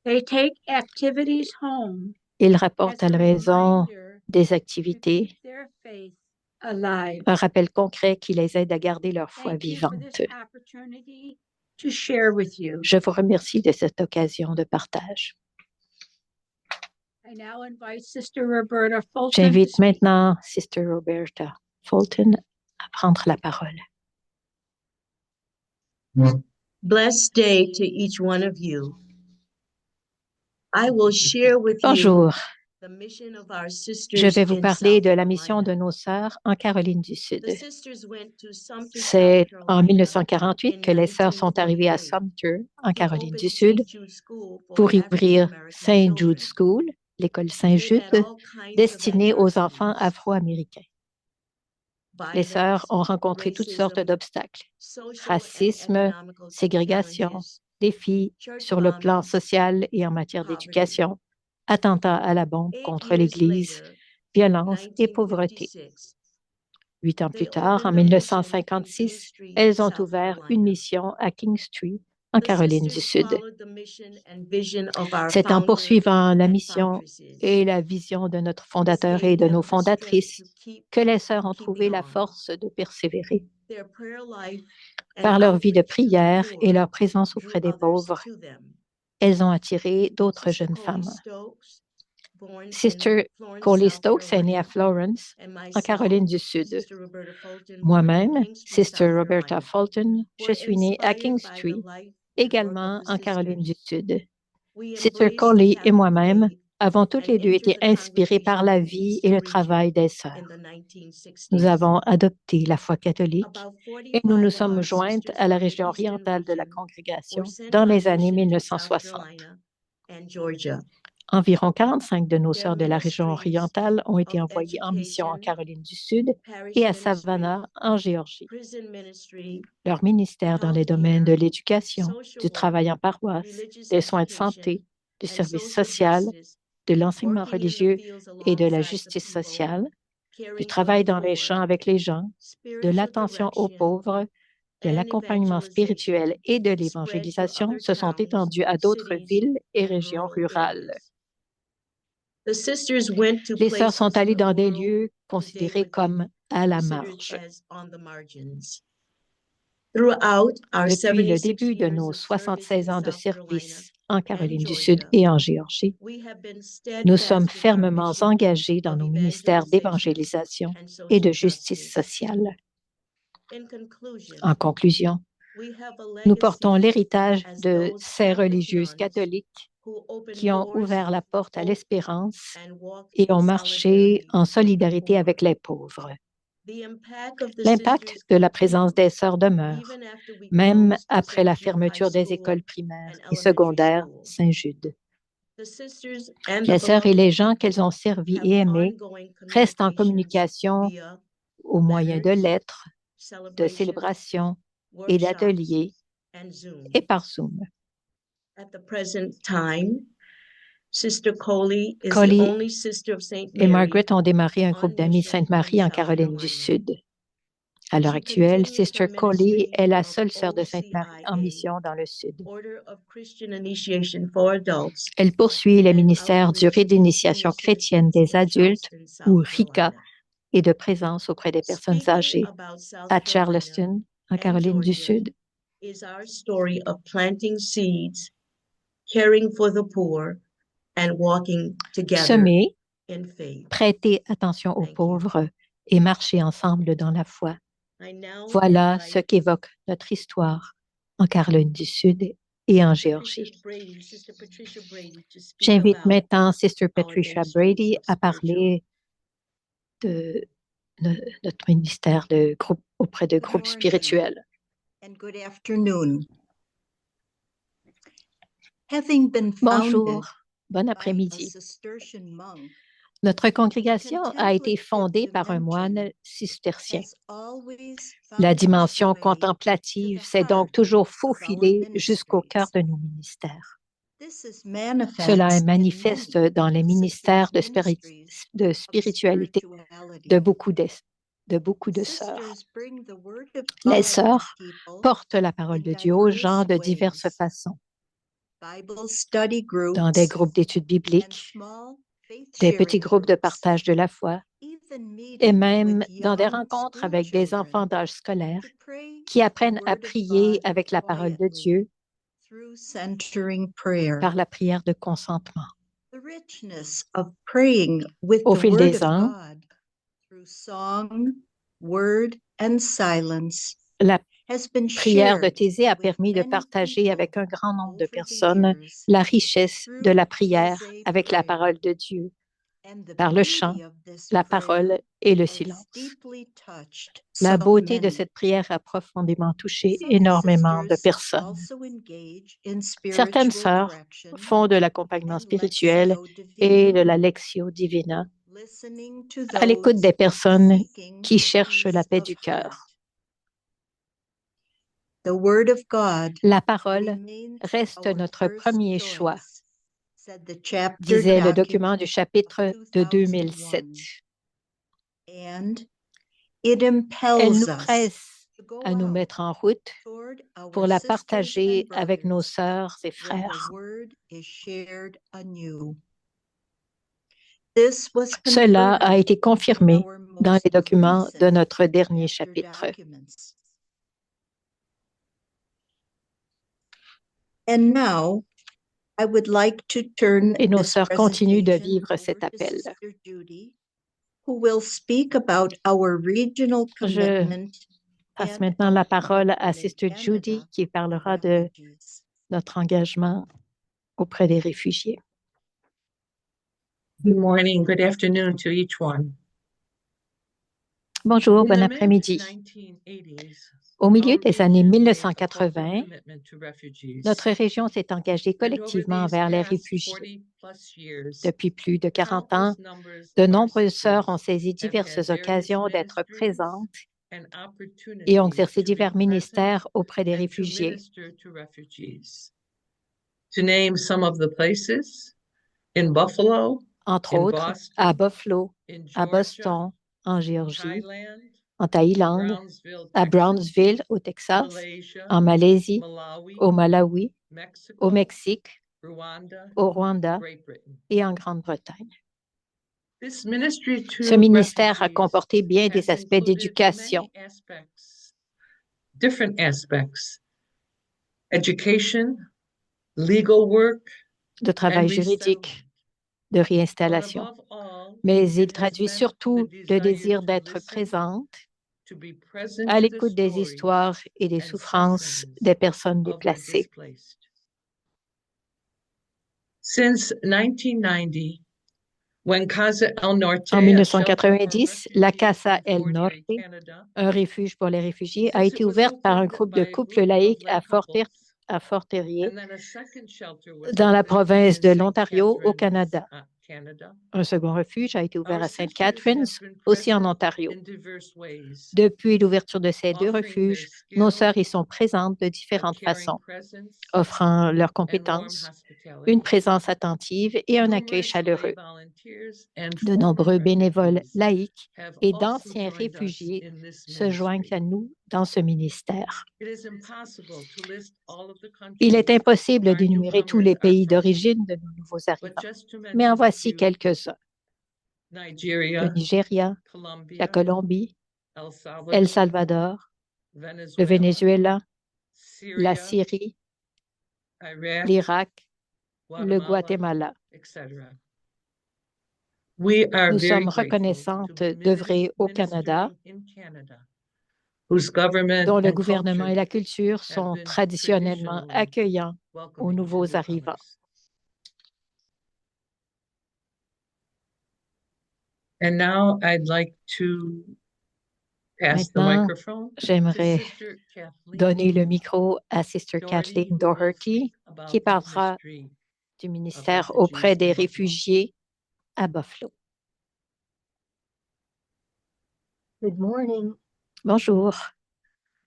L: They take activities home
E: Ils
L: as
E: rapportent à
L: a
E: la maison
L: reminder
E: des
L: to
E: activités,
L: keep their faith alive.
E: un rappel concret qui les aide à garder leur foi
L: Thank you for
E: vivante.
L: this opportunity to share with you.
E: Je vous remercie de cette occasion de partage.
L: I now invite Sister Roberta Fulton to
E: J'invite
L: speak.
E: maintenant Sister Roberta Fulton à prendre la parole.
K: Blessed day to each one of you. I will share with you
E: Bonjour,
K: the mission of our
E: je
K: sisters
E: vais vous
K: in
E: parler
K: South
E: de la mission de
K: Carolina.
E: nos sœurs en Caroline du Sud.
K: The sisters went to Sumter, South
E: C'est en
K: Carolina
E: 1948 que les sœurs sont arrivées à
K: 1948
E: Sumter, en
K: to
E: Caroline
K: open
E: du Sud,
K: St. Jude School for
E: pour y ouvrir
K: African-American
E: St. Jude
K: children.
E: School, l'école
K: They
E: Saint-Jude,
K: met all kinds of
E: destinée aux enfants
K: adversities,
E: afro-américains. Les sœurs
K: violence,
E: ont rencontré toutes sortes
K: racism,
E: d'obstacles,
K: social and
E: racisme,
K: economical
E: ségrégation,
K: challenges,
E: défis
K: church
E: sur le plan
K: bombings,
E: social et en matière
K: poverty.
E: d'éducation, attentats à la bombe
K: 8
E: contre
K: years
E: l'Église,
K: later, in
E: violence et pauvreté.
K: 1956,
E: 8 ans
K: they
E: plus tard, en
K: opened a mission in
E: 1956,
K: King Street,
E: elles ont
K: South
E: ouvert une
K: Carolina.
E: mission à King Street, en
K: The
E: Caroline du
K: sisters
E: Sud.
K: followed the mission and vision of our
E: C'est en
K: founder
E: poursuivant la
K: and
E: mission
K: foundresses.
E: et la vision de notre
K: This
E: fondateur et
K: gave
E: de
K: them
E: nos
K: the strength
E: fondatrices
K: to keep
E: que les sœurs ont
K: keeping
E: trouvé la
K: on.
E: force de persévérer.
K: Their prayer life and
E: Par leur vie de
K: outreach to the
E: prière et
K: poor
E: leur présence
K: drew
E: auprès des
K: others
E: pauvres,
K: to them.
E: elles ont attiré d'autres
K: Sister
E: jeunes
K: Coley
E: femmes.
K: Stokes, born in
E: Sister
K: Florence,
E: Coley
K: South
E: Stokes est née à
K: Carolina,
E: Florence,
K: and
E: en
K: myself,
E: Caroline du Sud.
K: Sister Roberta Fulton, born in
E: Moi-même,
K: King Street,
E: Sister
K: South
E: Roberta
K: Carolina,
E: Fulton, je
K: were
E: suis née à
K: inspired
E: King
K: by the
E: Street,
K: life and work
E: également
K: of the
E: en Caroline du
K: sisters.
E: Sud.
K: We
E: Sister
K: embraced the
E: Coley et
K: Catholic
E: moi-même
K: faith
E: avons toutes
K: and
E: les deux été
K: entered the
E: inspirées par la
K: Congregational
E: vie et le
K: Eastern
E: travail
K: Region
E: des
K: in
E: sœurs.
K: the
E: Nous
K: 1960s.
E: avons adopté la foi catholique
K: About
E: et nous nous
K: 45 of
E: sommes
K: our
E: jointes
K: sisters
E: à la
K: from the
E: région
K: Eastern
E: orientale de la
K: region
E: congrégation
K: were sent
E: dans
K: on
E: les années
K: mission to South
E: 1960.
K: Carolina and Georgia.
E: Environ 45 de nos
K: Their
E: sœurs de la région
K: ministries
E: orientale ont été
K: of
E: envoyées en mission en
K: education,
E: Caroline du Sud
K: parish
E: et à
K: ministry,
E: Savannah, en Géorgie.
K: prison ministry,
E: Leur ministère dans les domaines de
K: healthcare,
E: l'éducation,
K: social
E: du
K: work,
E: travail en paroisse,
K: religious
E: des soins de
K: education,
E: santé, du
K: and
E: service
K: social
E: social,
K: justice,
E: de l'enseignement
K: working in the
E: religieux
K: fields
E: et de la
K: alongside the
E: justice
K: people,
E: sociale, du
K: caring for the
E: travail dans les
K: poor,
E: champs avec les gens, de
K: spiritual
E: l'attention aux
K: direction,
E: pauvres, de
K: and
E: l'accompagnement spirituel
K: evangelization
E: et de
K: spread to
E: l'évangélisation
K: other
E: se sont
K: towns,
E: étendus à d'autres
K: cities,
E: villes et
K: and
E: régions
K: rural
E: rurales.
K: areas. The sisters went to
E: Les sœurs sont
K: places in
E: allées
K: the
E: dans des
K: world
E: lieux
K: today
E: considérés
K: would
E: comme
K: be
E: à la
K: considered
E: marge.
K: as on the margins. Throughout our
E: Depuis le
K: 76
E: début de
K: years
E: nos
K: of service
E: 76
K: in
E: ans de
K: South Carolina
E: service en
K: and
E: Caroline du Sud
K: Georgia,
E: et en Géorgie,
K: we have been
E: nous sommes
K: steadfast in our
E: fermement
K: mission
E: engagés dans
K: of
E: nos ministères
K: evangelization
E: d'évangélisation
K: and
E: et
K: social
E: de justice
K: justice.
E: sociale.
K: In conclusion,
E: En conclusion,
K: we have a
E: nous portons
K: legacy
E: l'héritage
K: as
E: de
K: those
E: ces
K: Catholic
E: religieuses
K: nuns
E: catholiques
K: who opened
E: qui ont
K: doors
E: ouvert la
K: of
E: porte à
K: hope
E: l'espérance
K: and walked
E: et
K: in
E: ont marché
K: solidarity
E: en
K: with the
E: solidarité
K: poor.
E: avec les pauvres.
K: The impact of the
E: L'impact
K: sisters
E: de la présence
K: continues
E: des sœurs demeure,
K: even after we
E: même
K: closed
E: après la
K: St. Jude High
E: fermeture des
K: School
E: écoles primaires
K: and
E: et
K: elementary
E: secondaires
K: school.
E: Saint-Jude.
K: The sisters and the
E: Les sœurs et
K: beloved
E: les gens
K: people
E: qu'elles ont servis
K: have
E: et aimés
K: ongoing
E: restent en
K: communications
E: communication
K: via
E: au moyen de
K: letters,
E: lettres, de
K: celebrations,
E: célébrations et
K: workshops,
E: d'ateliers
K: and Zoom.
E: et par Zoom.
K: At the present time, Sister Coley is the
E: Coley
K: only sister of St.
E: et
K: Mary
E: Margaret ont démarré un
K: on
E: groupe d'amis
K: mission in
E: Sainte-Marie en
K: South
E: Caroline du
K: Carolina.
E: Sud. À l'heure
K: She
E: actuelle,
K: continues
E: Sister
K: her
E: Coley
K: ministry
E: est la
K: of
E: seule sœur de Sainte-Marie en
K: OCIA,
E: mission dans le Sud.
K: Order of Christian Initiation for Adults,
E: Elle poursuit les
K: and
E: ministères du
K: outreach
E: rite
K: to
E: d'initiation
K: senior
E: chrétienne
K: citizens
E: des
K: in
E: adultes,
K: Charleston,
E: ou
K: South
E: RICA,
K: Carolina.
E: et de présence auprès des personnes
K: Speaking
E: âgées
K: about South
E: à
K: Carolina
E: Charleston, en
K: and
E: Caroline du
K: Georgia
E: Sud.
K: is our story of planting seeds, caring for the poor, and walking together
E: Semer,
K: in faith.
E: prêter attention aux
K: Thank you.
E: pauvres et marcher ensemble dans la foi.
K: I now
E: Voilà
K: invite
E: ce qu'évoque notre histoire en Caroline du Sud et en Géorgie.
K: Sister Patricia Brady to speak
E: J'invite
K: about
E: maintenant Sister
K: our
E: Patricia
K: ministries
E: Brady
K: of
E: à
K: spiritual
E: parler de notre ministère de groupe, auprès de
G: Good
E: groupes
G: morning.
E: spirituels.
G: And good afternoon. Having been founded
E: Bonjour, bon
G: by a
E: après-midi.
G: Cistercian monk
E: Notre congrégation a été fondée par un moine cistercien. La dimension contemplative s'est donc toujours faufilée jusqu'au cœur de nos ministères. Cela est manifeste dans les ministères de spiritualité de beaucoup de sœurs. Les sœurs portent la parole de Dieu aux gens de diverses façons, dans des groupes d'études bibliques, des petits groupes de partage de la foi, et même dans des rencontres avec des enfants d'âge scolaire qui apprennent à prier avec la parole de Dieu par la prière de consentement. Au fil des ans, la prière de Thésée a permis de partager avec un grand nombre de personnes la richesse de la prière avec la parole de Dieu, par le chant, la parole et le silence. La beauté de cette prière a profondément touché énormément de personnes. Certaines sœurs font de l'accompagnement spirituel et de la lectio divina à l'écoute des personnes qui cherchent la paix du cœur. La parole reste notre premier choix, disait le document du chapitre de 2007. Elle nous presse à nous mettre en route pour la partager avec nos sœurs et frères. Cela a été confirmé dans les documents de notre dernier chapitre. Et nos sœurs continuent de vivre cet appel. Je passe maintenant la parole à Sister Judy qui parlera de notre engagement auprès des réfugiés.
M: Good morning, good afternoon to each one.
E: Bonjour, bon après-midi. Au milieu des années 1980, notre région s'est engagée collectivement envers les réfugiés. Depuis plus de 40 ans, de nombreuses sœurs ont saisi diverses occasions d'être présentes et ont exercé divers ministères auprès des réfugiés.
M: To name some of the places, in Buffalo,
E: entre
M: in
E: autres
M: Boston,
E: à Buffalo,
M: in
E: à
M: Georgia,
E: Boston, en Géorgie,
M: Thailand,
E: en Thaïlande,
M: Brownsville,
E: à
M: Texas,
E: Brownsville, au Texas,
M: Malaysia,
E: en Malaisie,
M: Malawi,
E: au Malawi,
M: Mexico,
E: au Mexique,
M: Rwanda,
E: au Rwanda
M: Great Britain.
E: et en Grande-Bretagne.
M: This ministry to
E: Ce ministère a
M: refugees
E: comporté bien des
M: has
E: aspects
M: included
E: d'éducation,
M: many aspects, different aspects, education, legal work,
E: de travail
M: and
E: juridique, de réinstallation.
M: But above all,
E: Mais il
M: it has
E: traduit
M: meant
E: surtout
M: the
E: le
M: desire
E: désir
M: to
E: d'être
M: listen,
E: présente
M: to be present
E: à
M: to the
E: l'écoute des
M: stories
E: histoires et des
M: and
E: souffrances
M: sufferings
E: des personnes
M: of the
E: déplacées.
M: displaced. Since 1990, when Casa El Norte,
E: En
M: a
E: 1990, la Casa El
M: Norte,
E: Norte, un refuge pour les réfugiés, a été ouverte par un groupe de couples laïcs à Fort Erie, dans la province de l'Ontario, au Canada. Un second refuge a été ouvert à St. Catharines, aussi en Ontario. Depuis l'ouverture de ces deux refuges, nos sœurs y sont présentes de différentes façons, offrant leurs compétences, une présence attentive et un accueil chaleureux. De nombreux bénévoles laïcs et d'anciens réfugiés se joignent à nous dans ce ministère. Il est impossible d'énumérer tous les pays d'origine de nos nouveaux arrivants, mais en voici quelques-uns. Le Nigeria, la Colombie, El Salvador, le Venezuela, la Syrie, l'Irak, le Guatemala. Nous sommes reconnaissantes d'œuvrer au Canada, dont le gouvernement et la culture sont traditionnellement accueillants aux nouveaux arrivants.
M: And now I'd like to pass the
E: Maintenant,
M: microphone to
E: j'aimerais
M: Sister Kathleen
E: donner le micro à Sister Kathleen Doherty, qui parlera du ministère auprès des réfugiés à Buffalo.
N: Good morning
E: Bonjour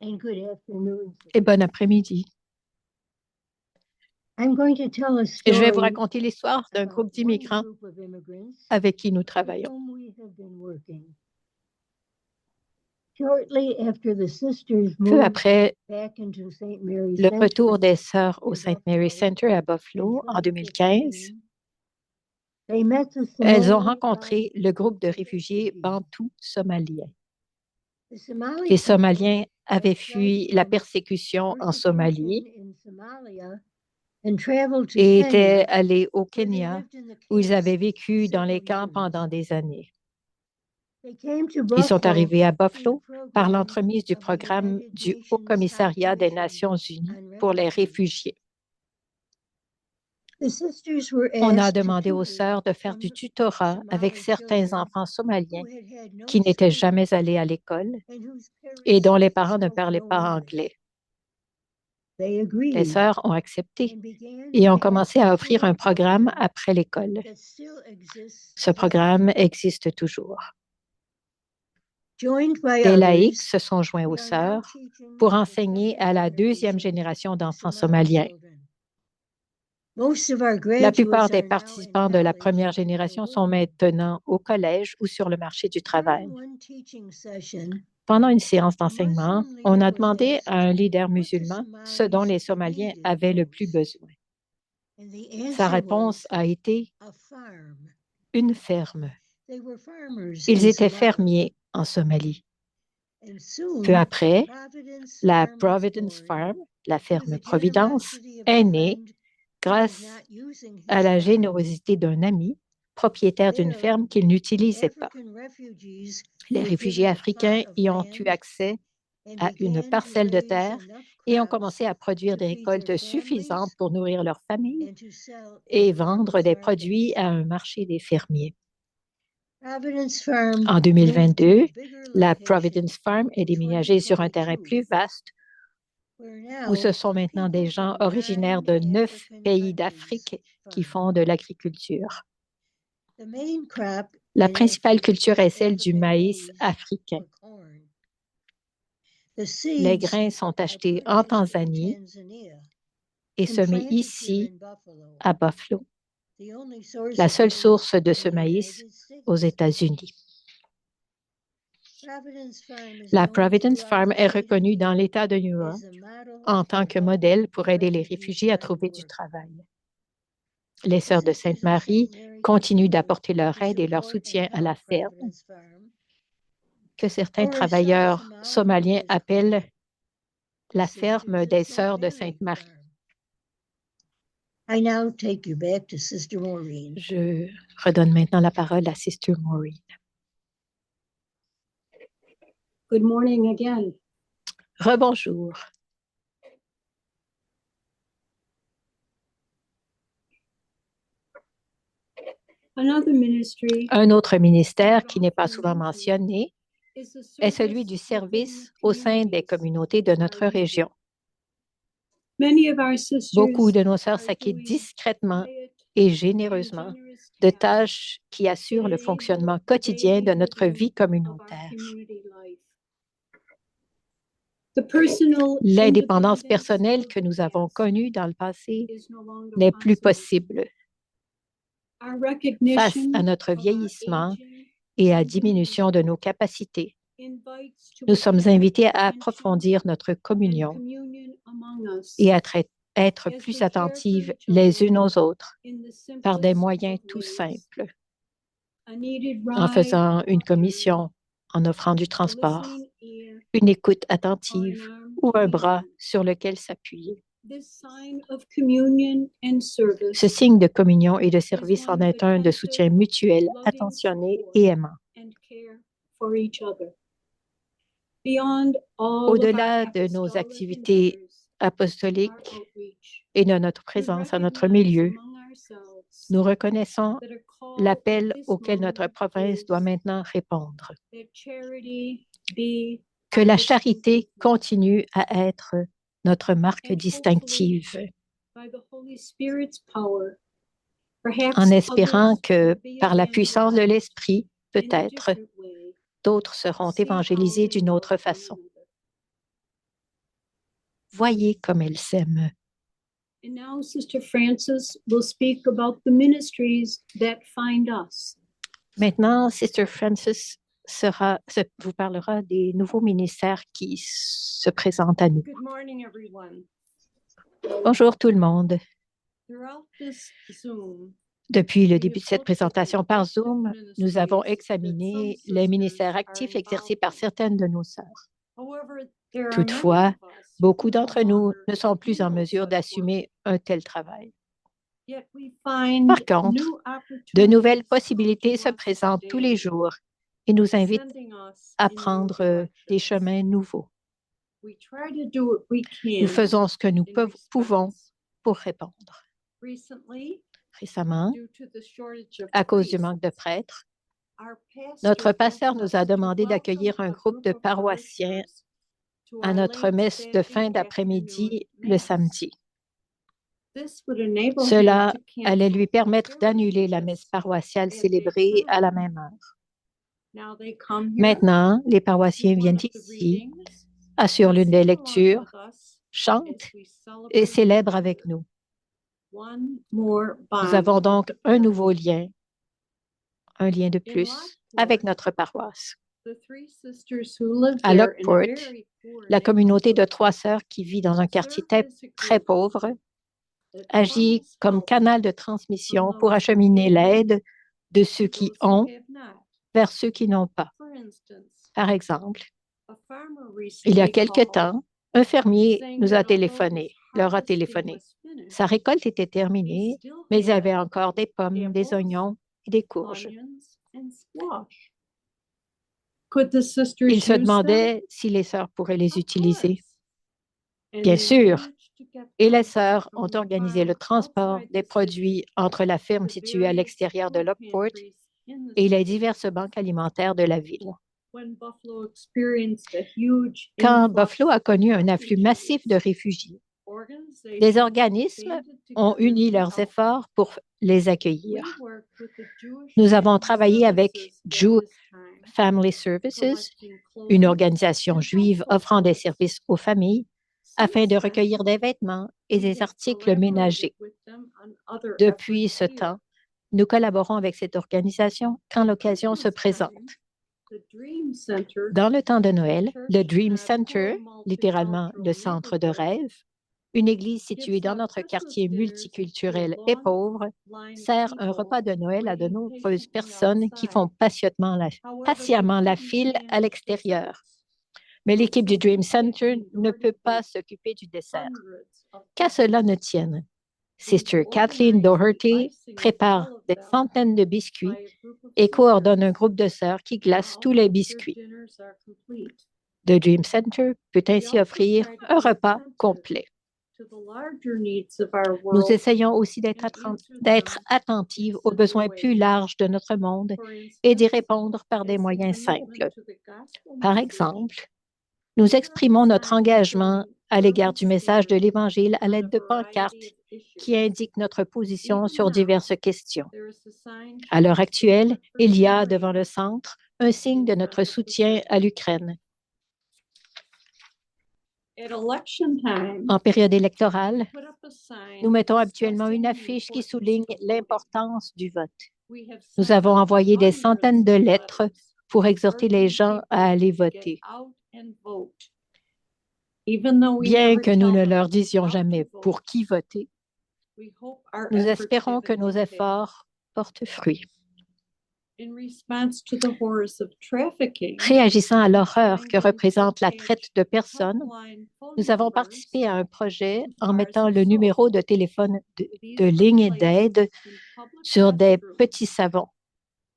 N: and good afternoon.
E: et bon après-midi.
N: I'm going to tell a
E: Je vais vous
N: story
E: raconter l'histoire d'un
N: about
E: groupe
N: one
E: d'immigrants
N: group of immigrants
E: avec qui nous
N: with
E: travaillons.
N: whom we have been working. Shortly after the sisters
E: Peu
N: moved
E: après
N: back into St. Mary's
E: le
N: Center
E: retour des sœurs au
N: in
E: St. Mary's
N: Buffalo
E: Center à
N: in
E: Buffalo en 2015,
N: 2015, they met the
E: elles ont
N: Somali
E: rencontré le groupe de réfugiés bantous somaliens. Les
N: Somali
E: Somaliens
N: people
E: avaient
N: had
E: fui
N: fled
E: la
N: from
E: persécution en Somalie
N: persecution in Somalia and traveled to
E: et étaient
N: Kenya,
E: allés au
N: where they
E: Kenya
N: lived in the
E: où ils
N: camps
E: avaient
N: for
E: vécu dans les
N: several
E: camps
N: years.
E: pendant des années.
N: They came to
E: Ils sont
N: Buffalo
E: arrivés à
N: through the
E: Buffalo par
N: program
E: l'entremise du
N: of the
E: programme
N: United
E: du Haut
N: Nations
E: Commissariat
N: High
E: des
N: Commission
E: Nations Unies
N: on
E: pour les
N: Refugees.
E: réfugiés.
N: The sisters were
E: On a
N: asked to
E: demandé aux
N: tutor
E: sœurs de faire
N: some
E: du tutorat avec
N: Somali
E: certains
N: children
E: enfants somaliens
N: who had no
E: qui n'étaient
N: schooling
E: jamais allés à l'école
N: and whose
E: et
N: parents
E: dont les parents ne
N: spoke
E: parlaient
N: no
E: pas
N: English.
E: anglais.
N: They
E: Les
N: agreed
E: sœurs ont accepté
N: and began
E: et ont
N: an
E: commencé à offrir
N: after-school
E: un programme
N: program
E: après l'école.
N: that still exists
E: Ce
N: today.
E: programme existe toujours.
N: Joined by
E: Des laïcs
N: others,
E: se sont joints aux
N: we are now
E: sœurs
N: teaching
E: pour
N: the
E: enseigner
N: second
E: à la deuxième
N: generation
E: génération
N: of
E: d'enfants
N: Somali
E: somaliens.
N: children. Most of our
E: La plupart
N: graduates
E: des
N: are now in
E: participants de la
N: college
E: première
N: or
E: génération sont
N: working.
E: maintenant au collège ou sur le marché du travail.
N: During one teaching session,
E: Pendant une séance
N: a
E: d'enseignement,
N: Muslim
E: on
N: leader
E: a
N: was
E: demandé à un
N: asked
E: leader
N: what the
E: musulman ce dont les
N: Somalis
E: Somaliens
N: needed
E: avaient le plus
N: most.
E: besoin.
N: And the
E: Sa
N: answer
E: réponse
N: was
E: a été
N: a farm.
E: une ferme.
N: They were farmers
E: Ils
N: in
E: étaient
N: Somalia.
E: fermiers en Somalie.
N: And
E: Peu
N: soon,
E: après,
N: Providence
E: la
N: Farm was
E: Providence
N: born
E: Farm, la
N: through
E: ferme
N: the
E: Providence,
N: generosity of a
E: est née
N: friend who was
E: grâce
N: not using his
E: à la
N: farm.
E: générosité d'un ami propriétaire d'une
N: There,
E: ferme qu'il n'utilisait pas.
N: African refugees
E: Les
N: were
E: réfugiés
N: given a
E: africains
N: plot of
E: y ont eu
N: land
E: accès
N: and
E: à une
N: began to
E: parcelle de
N: raise
E: terre
N: enough
E: et ont
N: crops
E: commencé à produire
N: to
E: des
N: feed their
E: récoltes suffisantes
N: families
E: pour nourrir leur famille
N: and to sell
E: et
N: at the
E: vendre
N: farmers'
E: des produits
N: markets.
E: à un marché des fermiers.
N: Providence Farm
E: En
N: moved to
E: 2022,
N: a bigger
E: la
N: location
E: Providence Farm est
N: in
E: déménagée sur un terrain
N: 2022,
E: plus vaste
N: where
E: où ce
N: now
E: sont maintenant des
N: people
E: gens
N: from
E: originaires de 9
N: 9
E: pays
N: countries
E: d'Afrique qui
N: farm.
E: font de l'agriculture.
N: The main crop
E: La
N: in
E: principale
N: Africa
E: culture est celle du
N: African
E: maïs
N: maize
E: africain.
N: or corn. The
E: Les
N: seeds
E: grains sont
N: are
E: achetés en
N: purchased in
E: Tanzanie
N: Tanzania
E: et
N: and
E: semés
N: planted here
E: ici
N: in Buffalo,
E: à Buffalo,
N: the only source
E: la
N: of
E: seule
N: maize
E: source de
N: in
E: ce
N: the
E: maïs
N: United
E: aux
N: States.
E: États-Unis.
N: Providence Farm is
E: La
N: known
E: Providence
N: throughout
E: Farm
N: the
E: est
N: state of
E: reconnue
N: New
E: dans
N: York
E: l'État de New York
N: as a model
E: en tant
N: for
E: que
N: helping
E: modèle pour aider les
N: refugees
E: réfugiés à
N: find
E: trouver du
N: work.
E: travail. Les
N: The
E: sœurs de
N: Sisters of
E: Sainte-Marie
N: St. Mary
E: continuent
N: continue
E: d'apporter leur
N: to
E: aide et leur
N: support and
E: soutien à la
N: help
E: ferme
N: Providence Farm.
E: que certains
N: Or as South
E: travailleurs
N: Somali
E: somaliens
N: villages call
E: appellent
N: it, the
E: la
N: Sisters
E: ferme
N: of
E: des
N: St.
E: sœurs de
N: Mary
E: Sainte-Marie.
N: Farm. I now take you back to Sister Maureen.
E: Je redonne maintenant la parole à Sister Maureen.
C: Good morning again.
E: Rebonjour.
C: Another ministry
E: Un autre ministère qui n'est pas souvent mentionné
C: is the
E: est celui du service au sein des communautés de notre région.
C: Many of our
E: Beaucoup
C: sisters
E: de nos sœurs
C: are
E: s'acquittent
C: doing
E: discrètement
C: quiet
E: et
C: and
E: généreusement
C: generous
E: de
C: tasks
E: tâches qui assurent le
C: that
E: fonctionnement
C: enable the
E: quotidien de
C: daily
E: notre
C: living
E: vie
C: of our
E: communautaire.
C: community life. The personal
E: L'indépendance
C: independence
E: personnelle
C: of
E: que
C: the
E: nous avons
C: past
E: connue dans le passé
C: is no longer
E: n'est plus
C: possible.
E: possible.
C: Our
E: Face
C: recognition
E: à notre
C: of our
E: vieillissement
C: aging
E: et à
C: and
E: diminution de nos capacités,
C: invites to
E: nous sommes
C: a deeper
E: invités à
C: attention
E: approfondir notre
C: and
E: communion
C: communion among us
E: et à être
C: as
E: plus
C: we care for
E: attentives
C: each
E: les
C: other
E: unes aux autres
C: in the
E: par des
C: simplest
E: moyens
C: of
E: tout
C: ways.
E: simples,
C: A needed
E: en
C: ride
E: faisant
C: or
E: une
C: a
E: commission, en offrant du
C: a
E: transport,
C: listening ear,
E: une écoute
C: or an
E: attentive
C: arm
E: ou
C: to
E: un
C: lean
E: bras
C: on.
E: sur lequel s'appuyer.
C: This sign of communion and
E: Ce
C: service
E: signe de communion et de
C: is
E: service en
C: one of
E: est un de
C: attentive,
E: soutien mutuel,
C: loving
E: attentionné
C: support
E: et aimant.
C: and care for each other. Beyond all of our
E: Au-delà de nos
C: apostolic
E: activités
C: endeavors, our
E: apostoliques
C: outreach,
E: et de notre
C: we
E: présence à notre
C: recognize
E: milieu,
C: among ourselves
E: nous reconnaissons
C: that a call at
E: l'appel
C: this
E: auquel notre
C: moment
E: province
C: is
E: doit maintenant répondre.
C: that charity be
E: Que
C: our
E: la
C: distinct
E: charité
C: mark.
E: continue à être notre marque
C: And hopefully,
E: distinctive,
C: by the Holy Spirit's power, perhaps
E: en espérant
C: others
E: que
C: will be
E: par la
C: again
E: puissance de
C: led
E: l'Esprit,
C: in a
E: peut-être,
C: different way
E: D'autres seront évangélisés d'une autre façon. Voyez comme elles s'aiment.
C: And now Sister Frances will speak about the ministries that find us.
E: Maintenant, Sister Frances vous parlera des nouveaux ministères qui se présentent à nous.
C: Good morning, everyone.
E: Bonjour tout le monde.
C: Throughout this Zoom,
E: Depuis le début de cette présentation par Zoom, nous avons examiné les ministères actifs exercés par certaines de nos sœurs.
C: however, there are
E: Toutefois,
C: many of us
E: beaucoup
C: who
E: d'entre
C: no
E: nous
C: longer
E: ne sont plus en
C: do
E: mesure
C: such
E: d'assumer un tel travail.
C: Yet we find
E: Par contre,
C: new
E: de nouvelles
C: opportunities
E: possibilités se
C: to us
E: présentent tous les
C: daily,
E: jours et nous invitent
C: sending us
E: à
C: in new
E: prendre des
C: directions.
E: chemins nouveaux.
C: We try to do what we
E: Nous
C: can
E: faisons ce que nous
C: in
E: pouvons
C: response.
E: pour répondre.
C: Recently,
E: Récemment,
C: due to the shortage of
E: à cause du
C: priests,
E: manque de prêtres,
C: our
E: notre
C: pastor
E: pasteur
C: asked
E: nous
C: us
E: a
C: to
E: demandé
C: welcome
E: d'accueillir un
C: a
E: groupe de
C: group of
E: paroissiens
C: parishioners to
E: à
C: our
E: notre
C: late
E: messe de fin
C: Saturday
E: d'après-midi
C: afternoon
E: le
C: mass.
E: samedi.
C: This would enable him
E: Cela
C: to
E: allait
C: cancel
E: lui permettre
C: the
E: d'annuler la
C: services
E: messe paroissiale
C: at that
E: célébrée à la
C: time.
E: même heure.
C: Now they come here
E: Maintenant, les
C: to
E: paroissiens
C: one
E: viennent
C: of the
E: ici,
C: readings
E: assurent
C: and
E: l'une des
C: sing along
E: lectures,
C: with us
E: chantent
C: as we
E: et
C: celebrate
E: célèbrent avec nous.
C: one more
E: Nous
C: bond
E: avons
C: with
E: donc
C: the
E: un nouveau
C: parish.
E: lien, un lien de
C: In
E: plus
C: Lockport,
E: avec notre paroisse.
C: the three sisters who live
E: À
C: there in a
E: Lockport,
C: very poor
E: la communauté de
C: neighborhood
E: 3 sœurs qui vit dans un quartier
C: serve as a
E: très
C: group
E: pauvre
C: that
E: agit
C: funnels
E: comme
C: help
E: canal de
C: from
E: transmission pour
C: those who
E: acheminer
C: have
E: l'aide de ceux
C: to
E: qui
C: those who
E: ont
C: have not.
E: vers ceux qui n'ont pas.
C: For instance,
E: Par exemple,
C: a farmer
E: il y a
C: recently
E: quelque
C: called
E: temps, un fermier
C: saying
E: nous
C: that
E: a
C: although his
E: téléphoné, leur a
C: harvesting
E: téléphoné.
C: was finished,
E: Sa récolte était
C: he
E: terminée,
C: still
E: mais il y
C: had
E: avait encore des pommes, des
C: apples,
E: oignons et des courges.
C: onions, and squash. Could the sisters
E: Il se
C: use them?
E: demandait si les sœurs pourraient les
C: Of
E: utiliser.
C: course. And
E: Bien
C: they
E: sûr,
C: managed to get
E: et les
C: them
E: sœurs
C: from
E: ont
C: the
E: organisé
C: farm
E: le transport
C: outside
E: des
C: the city
E: produits entre la
C: to
E: ferme
C: the
E: située à
C: various
E: l'extérieur de
C: food
E: Lockport
C: pantries in the
E: et les
C: city.
E: diverses banques alimentaires de la ville.
C: When Buffalo experienced a huge
E: Quand
C: influx
E: Buffalo a connu un afflux
C: refugees,
E: massif de réfugiés, des
C: organizations
E: organismes
C: banded
E: ont
C: together
E: uni
C: to
E: leurs
C: help.
E: efforts pour les
C: We
E: accueillir.
C: worked with the Jewish
E: Nous avons
C: Family
E: travaillé avec
C: Services at
E: Jew
C: this time,
E: Family Services,
C: collecting
E: une
C: clothing
E: organisation
C: and
E: juive
C: household
E: offrant des
C: goods.
E: services aux familles, afin
C: Since
E: de
C: then,
E: recueillir des vêtements et
C: we
E: des
C: have
E: articles
C: collaborated
E: ménagers.
C: with them on other
E: Depuis
C: efforts
E: ce
C: here.
E: temps, nous collaborons avec cette organisation quand
C: At
E: l'occasion se
C: Christmas
E: présente.
C: time, the Dream Center,
E: Dans le temps de
C: a
E: Noël, le
C: church
E: Dream
C: in our
E: Center,
C: poor
E: littéralement le
C: multicultural
E: centre de
C: neighborhood,
E: rêve, une église située
C: gives
E: dans
C: out
E: notre
C: Christmas
E: quartier
C: dinners to a
E: multiculturel et
C: long
E: pauvre,
C: line of
E: sert un
C: people
E: repas de Noël à de
C: waiting
E: nombreuses
C: patiently
E: personnes qui font
C: outside.
E: patiemment
C: However, they
E: la
C: couldn't
E: file à
C: manage
E: l'extérieur.
C: desserts.
E: Mais
C: So
E: l'équipe du Dream
C: Sister
E: Center
C: Kathleen
E: ne peut
C: Doherty
E: pas
C: baked
E: s'occuper du dessert.
C: hundreds of
E: Qu'à cela ne
C: cookies.
E: tienne,
C: We've
E: Sister Kathleen
C: organized the
E: Doherty
C: icing of
E: prépare
C: all of
E: des
C: them
E: centaines de biscuits
C: by a group of
E: et coordonne un
C: sisters.
E: groupe de sœurs qui glace
C: Now
E: tous les
C: their
E: biscuits.
C: dinners are complete.
E: The Dream Center peut
C: We
E: ainsi
C: also
E: offrir
C: try to
E: un
C: be
E: repas
C: attentive
E: complet.
C: to the larger needs of our
E: Nous
C: world
E: essayons aussi
C: and answer them
E: attentives
C: in
E: aux
C: simple
E: besoins plus
C: ways.
E: larges de notre monde
C: For
E: et d'y
C: instance,
E: répondre par des
C: as a
E: moyens
C: commitment
E: simples.
C: to the gospel
E: Par
C: message,
E: exemple, nous
C: we are
E: exprimons notre
C: assigned
E: engagement
C: children
E: à l'égard
C: early
E: du message de
C: stands
E: l'Évangile à
C: on a
E: l'aide de
C: variety
E: pancartes
C: of
E: qui
C: issues.
E: indiquent notre position
C: Even
E: sur
C: now,
E: diverses questions.
C: there is a sign
E: À l'heure
C: showing
E: actuelle,
C: support for
E: il y a
C: Ukraine
E: devant le centre un signe de notre
C: inside the
E: soutien à
C: center.
E: l'Ukraine.
C: At election time,
E: En période
C: we
E: électorale,
C: put up a sign
E: nous mettons habituellement une
C: stressing the
E: affiche qui
C: importance
E: souligne
C: of voting.
E: l'importance du vote.
C: We have
E: Nous
C: sent
E: avons
C: out
E: envoyé des
C: hundreds
E: centaines de
C: of
E: lettres
C: letters
E: pour exhorter les
C: urging
E: gens
C: people
E: à aller
C: to get
E: voter.
C: out and vote. Even though we
E: Bien
C: never
E: que nous
C: tell
E: ne
C: them
E: leur disions
C: how to
E: jamais
C: vote,
E: pour qui voter,
C: we hope our
E: nous
C: efforts
E: espérons
C: have
E: que
C: an
E: nos
C: impact.
E: efforts portent fruit.
C: In response to the horrors of trafficking,
E: Réagissant à
C: we
E: l'horreur
C: joined
E: que
C: in
E: représente la
C: full
E: traite
C: page
E: de personnes,
C: helpline phone
E: nous avons
C: numbers
E: participé à un projet
C: in
E: en
C: bars
E: mettant
C: and
E: le
C: soap.
E: numéro de téléphone de
C: These were
E: ligne
C: placed
E: d'aide
C: in public
E: sur des
C: restrooms
E: petits savons.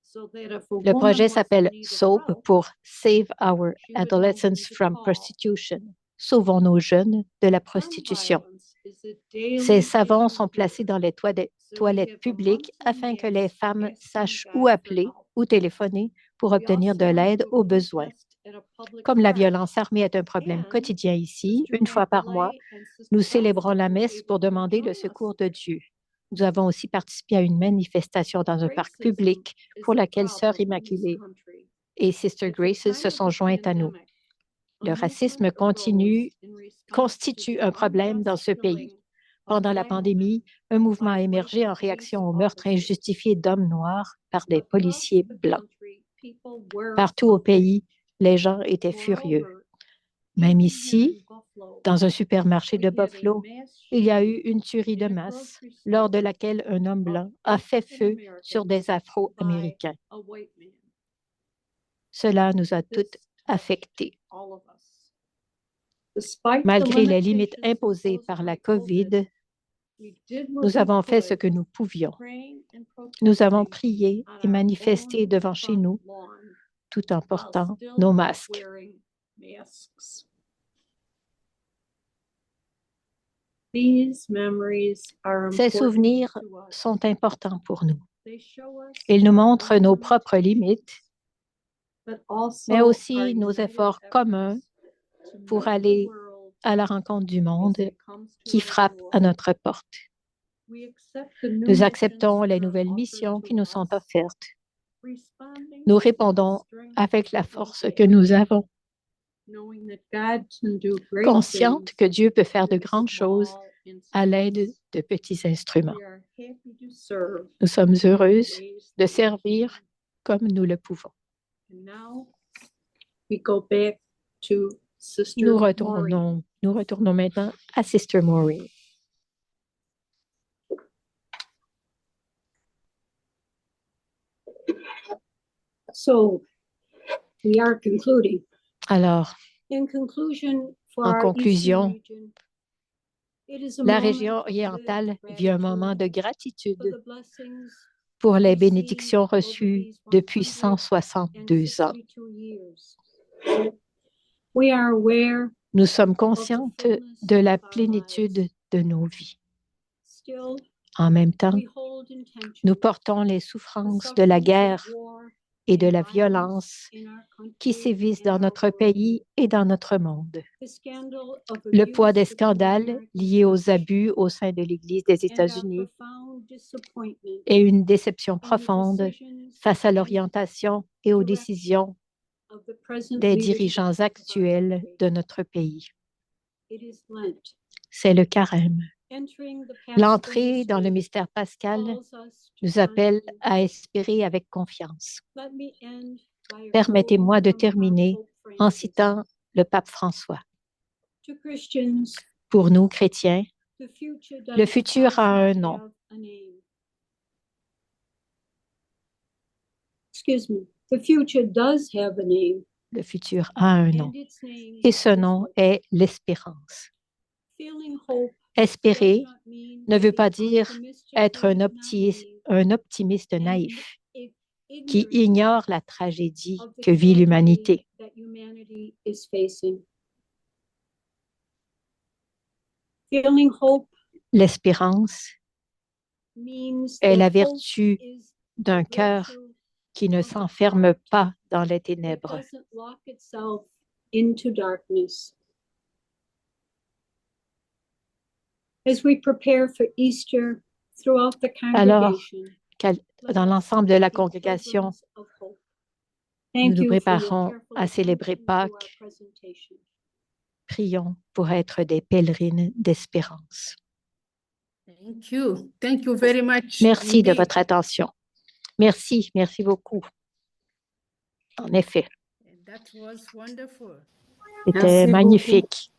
C: so that if a
E: Le
C: woman
E: projet
C: was in
E: s'appelle
C: need of
E: SOAP
C: help,
E: pour Save Our
C: she would know who
E: Adolescents
C: to
E: from
C: call.
E: Prostitution. Sauvons nos jeunes de la
C: Gun
E: prostitution.
C: violence is a
E: Ces
C: daily
E: savons
C: issue
E: sont placés
C: here,
E: dans les
C: so we
E: toilettes
C: have a
E: publiques
C: monthly
E: afin que les
C: mass
E: femmes
C: asking
E: sachent où
C: God for
E: appeler
C: help.
E: ou téléphoner pour
C: We
E: obtenir
C: also
E: de
C: went
E: l'aide
C: to a
E: aux besoins.
C: protest at a public
E: Comme la
C: park,
E: violence armée est un problème
C: and
E: quotidien ici,
C: Sister
E: une fois par mois,
C: Nicolay and Sister
E: nous
C: Betsy
E: célébrons la
C: were
E: messe pour
C: able to
E: demander le
C: join us
E: secours de
C: there.
E: Dieu. Nous avons aussi participé à une manifestation dans un parc
C: Racism
E: public
C: is
E: pour
C: a
E: laquelle Sœur
C: problem in this
E: Immaculée
C: country.
E: et Sister Graces se sont jointes à nous. Le racisme constitue un problème dans ce pays. Pendant la pandémie, un mouvement a émergé en réaction au meurtre injustifié d'hommes noirs par des policiers blancs. Partout au pays, les gens étaient furieux. Même ici, dans un supermarché de Buffalo, il y a eu une tuerie de masse lors de laquelle un homme blanc a fait feu sur des Afro-Américains. Cela nous a toutes affectés. Malgré les limites imposées par la COVID, nous avons fait ce que nous pouvions. Nous avons prié et manifesté devant chez nous tout en portant nos masques. Ces souvenirs sont importants pour nous. Ils nous montrent nos propres limites, mais aussi nos efforts communs pour aller à la rencontre du monde qui frappe à notre porte. Nous acceptons les nouvelles missions qui nous sont offertes. Nous répondons avec la force que nous avons, consciente que Dieu peut faire de grandes choses à l'aide de petits instruments. Nous sommes heureuses de servir comme nous le pouvons. Nous retournons maintenant à Sister Maureen.
C: So, we are concluding.
E: Alors,
C: In conclusion, for
E: en
C: our
E: conclusion,
C: Eastern region, it is a
E: la
C: moment
E: région
C: of
E: orientale
C: great
E: vit un
C: gratitude
E: moment de gratitude
C: for the blessings
E: pour les
C: received
E: bénédictions
C: over
E: reçues
C: these
E: depuis 162 ans.
C: 162 years. We are aware
E: Nous sommes conscientes de la plénitude de nos vies.
C: still
E: En même temps,
C: we hold in tension
E: nous portons les
C: the
E: souffrances de la
C: sufferings of
E: guerre
C: war
E: et de
C: and
E: la
C: violence
E: violence
C: in our country
E: qui sévissent dans
C: and our
E: notre
C: world.
E: pays et dans notre monde.
C: The scandal of
E: Le poids
C: abuse
E: des
C: within the
E: scandales
C: American
E: liés aux
C: church
E: abus au sein de l'Église des
C: and our
E: États-Unis
C: profound disappointment
E: et une déception
C: in the
E: profonde
C: decisions
E: face à
C: and
E: l'orientation et aux
C: direction
E: décisions
C: of the present
E: des
C: leadership
E: dirigeants
C: of our
E: actuels
C: country.
E: de notre pays.
C: It is Lent.
E: C'est le carême.
C: Entering the Paschal
E: L'entrée dans le
C: mystery
E: mystère pascal
C: calls us to
E: nous appelle
C: confidence.
E: à espérer avec confiance.
C: Let me end by a
E: Permettez-moi
C: quote
E: de
C: from our
E: terminer
C: Pope
E: en
C: Francis.
E: citant le pape François.
C: To Christians,
E: Pour nous, chrétiens,
C: the future
E: le futur
C: does
E: a un
C: not
E: nom.
C: have a name. Excuse me. The future does have a name,
E: Le futur a un nom.
C: and its name
E: Et ce
C: is
E: nom
C: hope.
E: est l'espérance.
C: Feeling hope
E: Espérer
C: does not mean
E: ne veut
C: being
E: pas dire être
C: optimistically
E: un optimiste
C: naive and
E: naïf qui
C: ignorant
E: ignore la tragédie
C: of the
E: que vit l'humanité.
C: tragedy that humanity is facing. Feeling hope
E: L'espérance
C: means
E: est
C: that
E: la
C: hope
E: vertu
C: is
E: d'un
C: the
E: cœur
C: virtue
E: qui ne
C: of the
E: s'enferme
C: heart
E: pas dans les
C: that
E: ténèbres.
C: doesn't lock itself into darkness. As we prepare for Easter throughout the
E: Alors,
C: congregation,
E: dans l'ensemble de la congrégation,
C: of hope.
E: nous
C: Thank
E: nous
C: you for your
E: préparons
C: careful
E: à célébrer
C: attention to our
E: Pâques.
C: presentation.
E: Prions pour être des pèlerines d'espérance.
B: Thank you. Thank you very much.
E: Merci de
B: indeed.
E: votre attention. Merci beaucoup. En effet,
B: That was wonderful.
E: c'était
A: Merci beaucoup.
E: magnifique.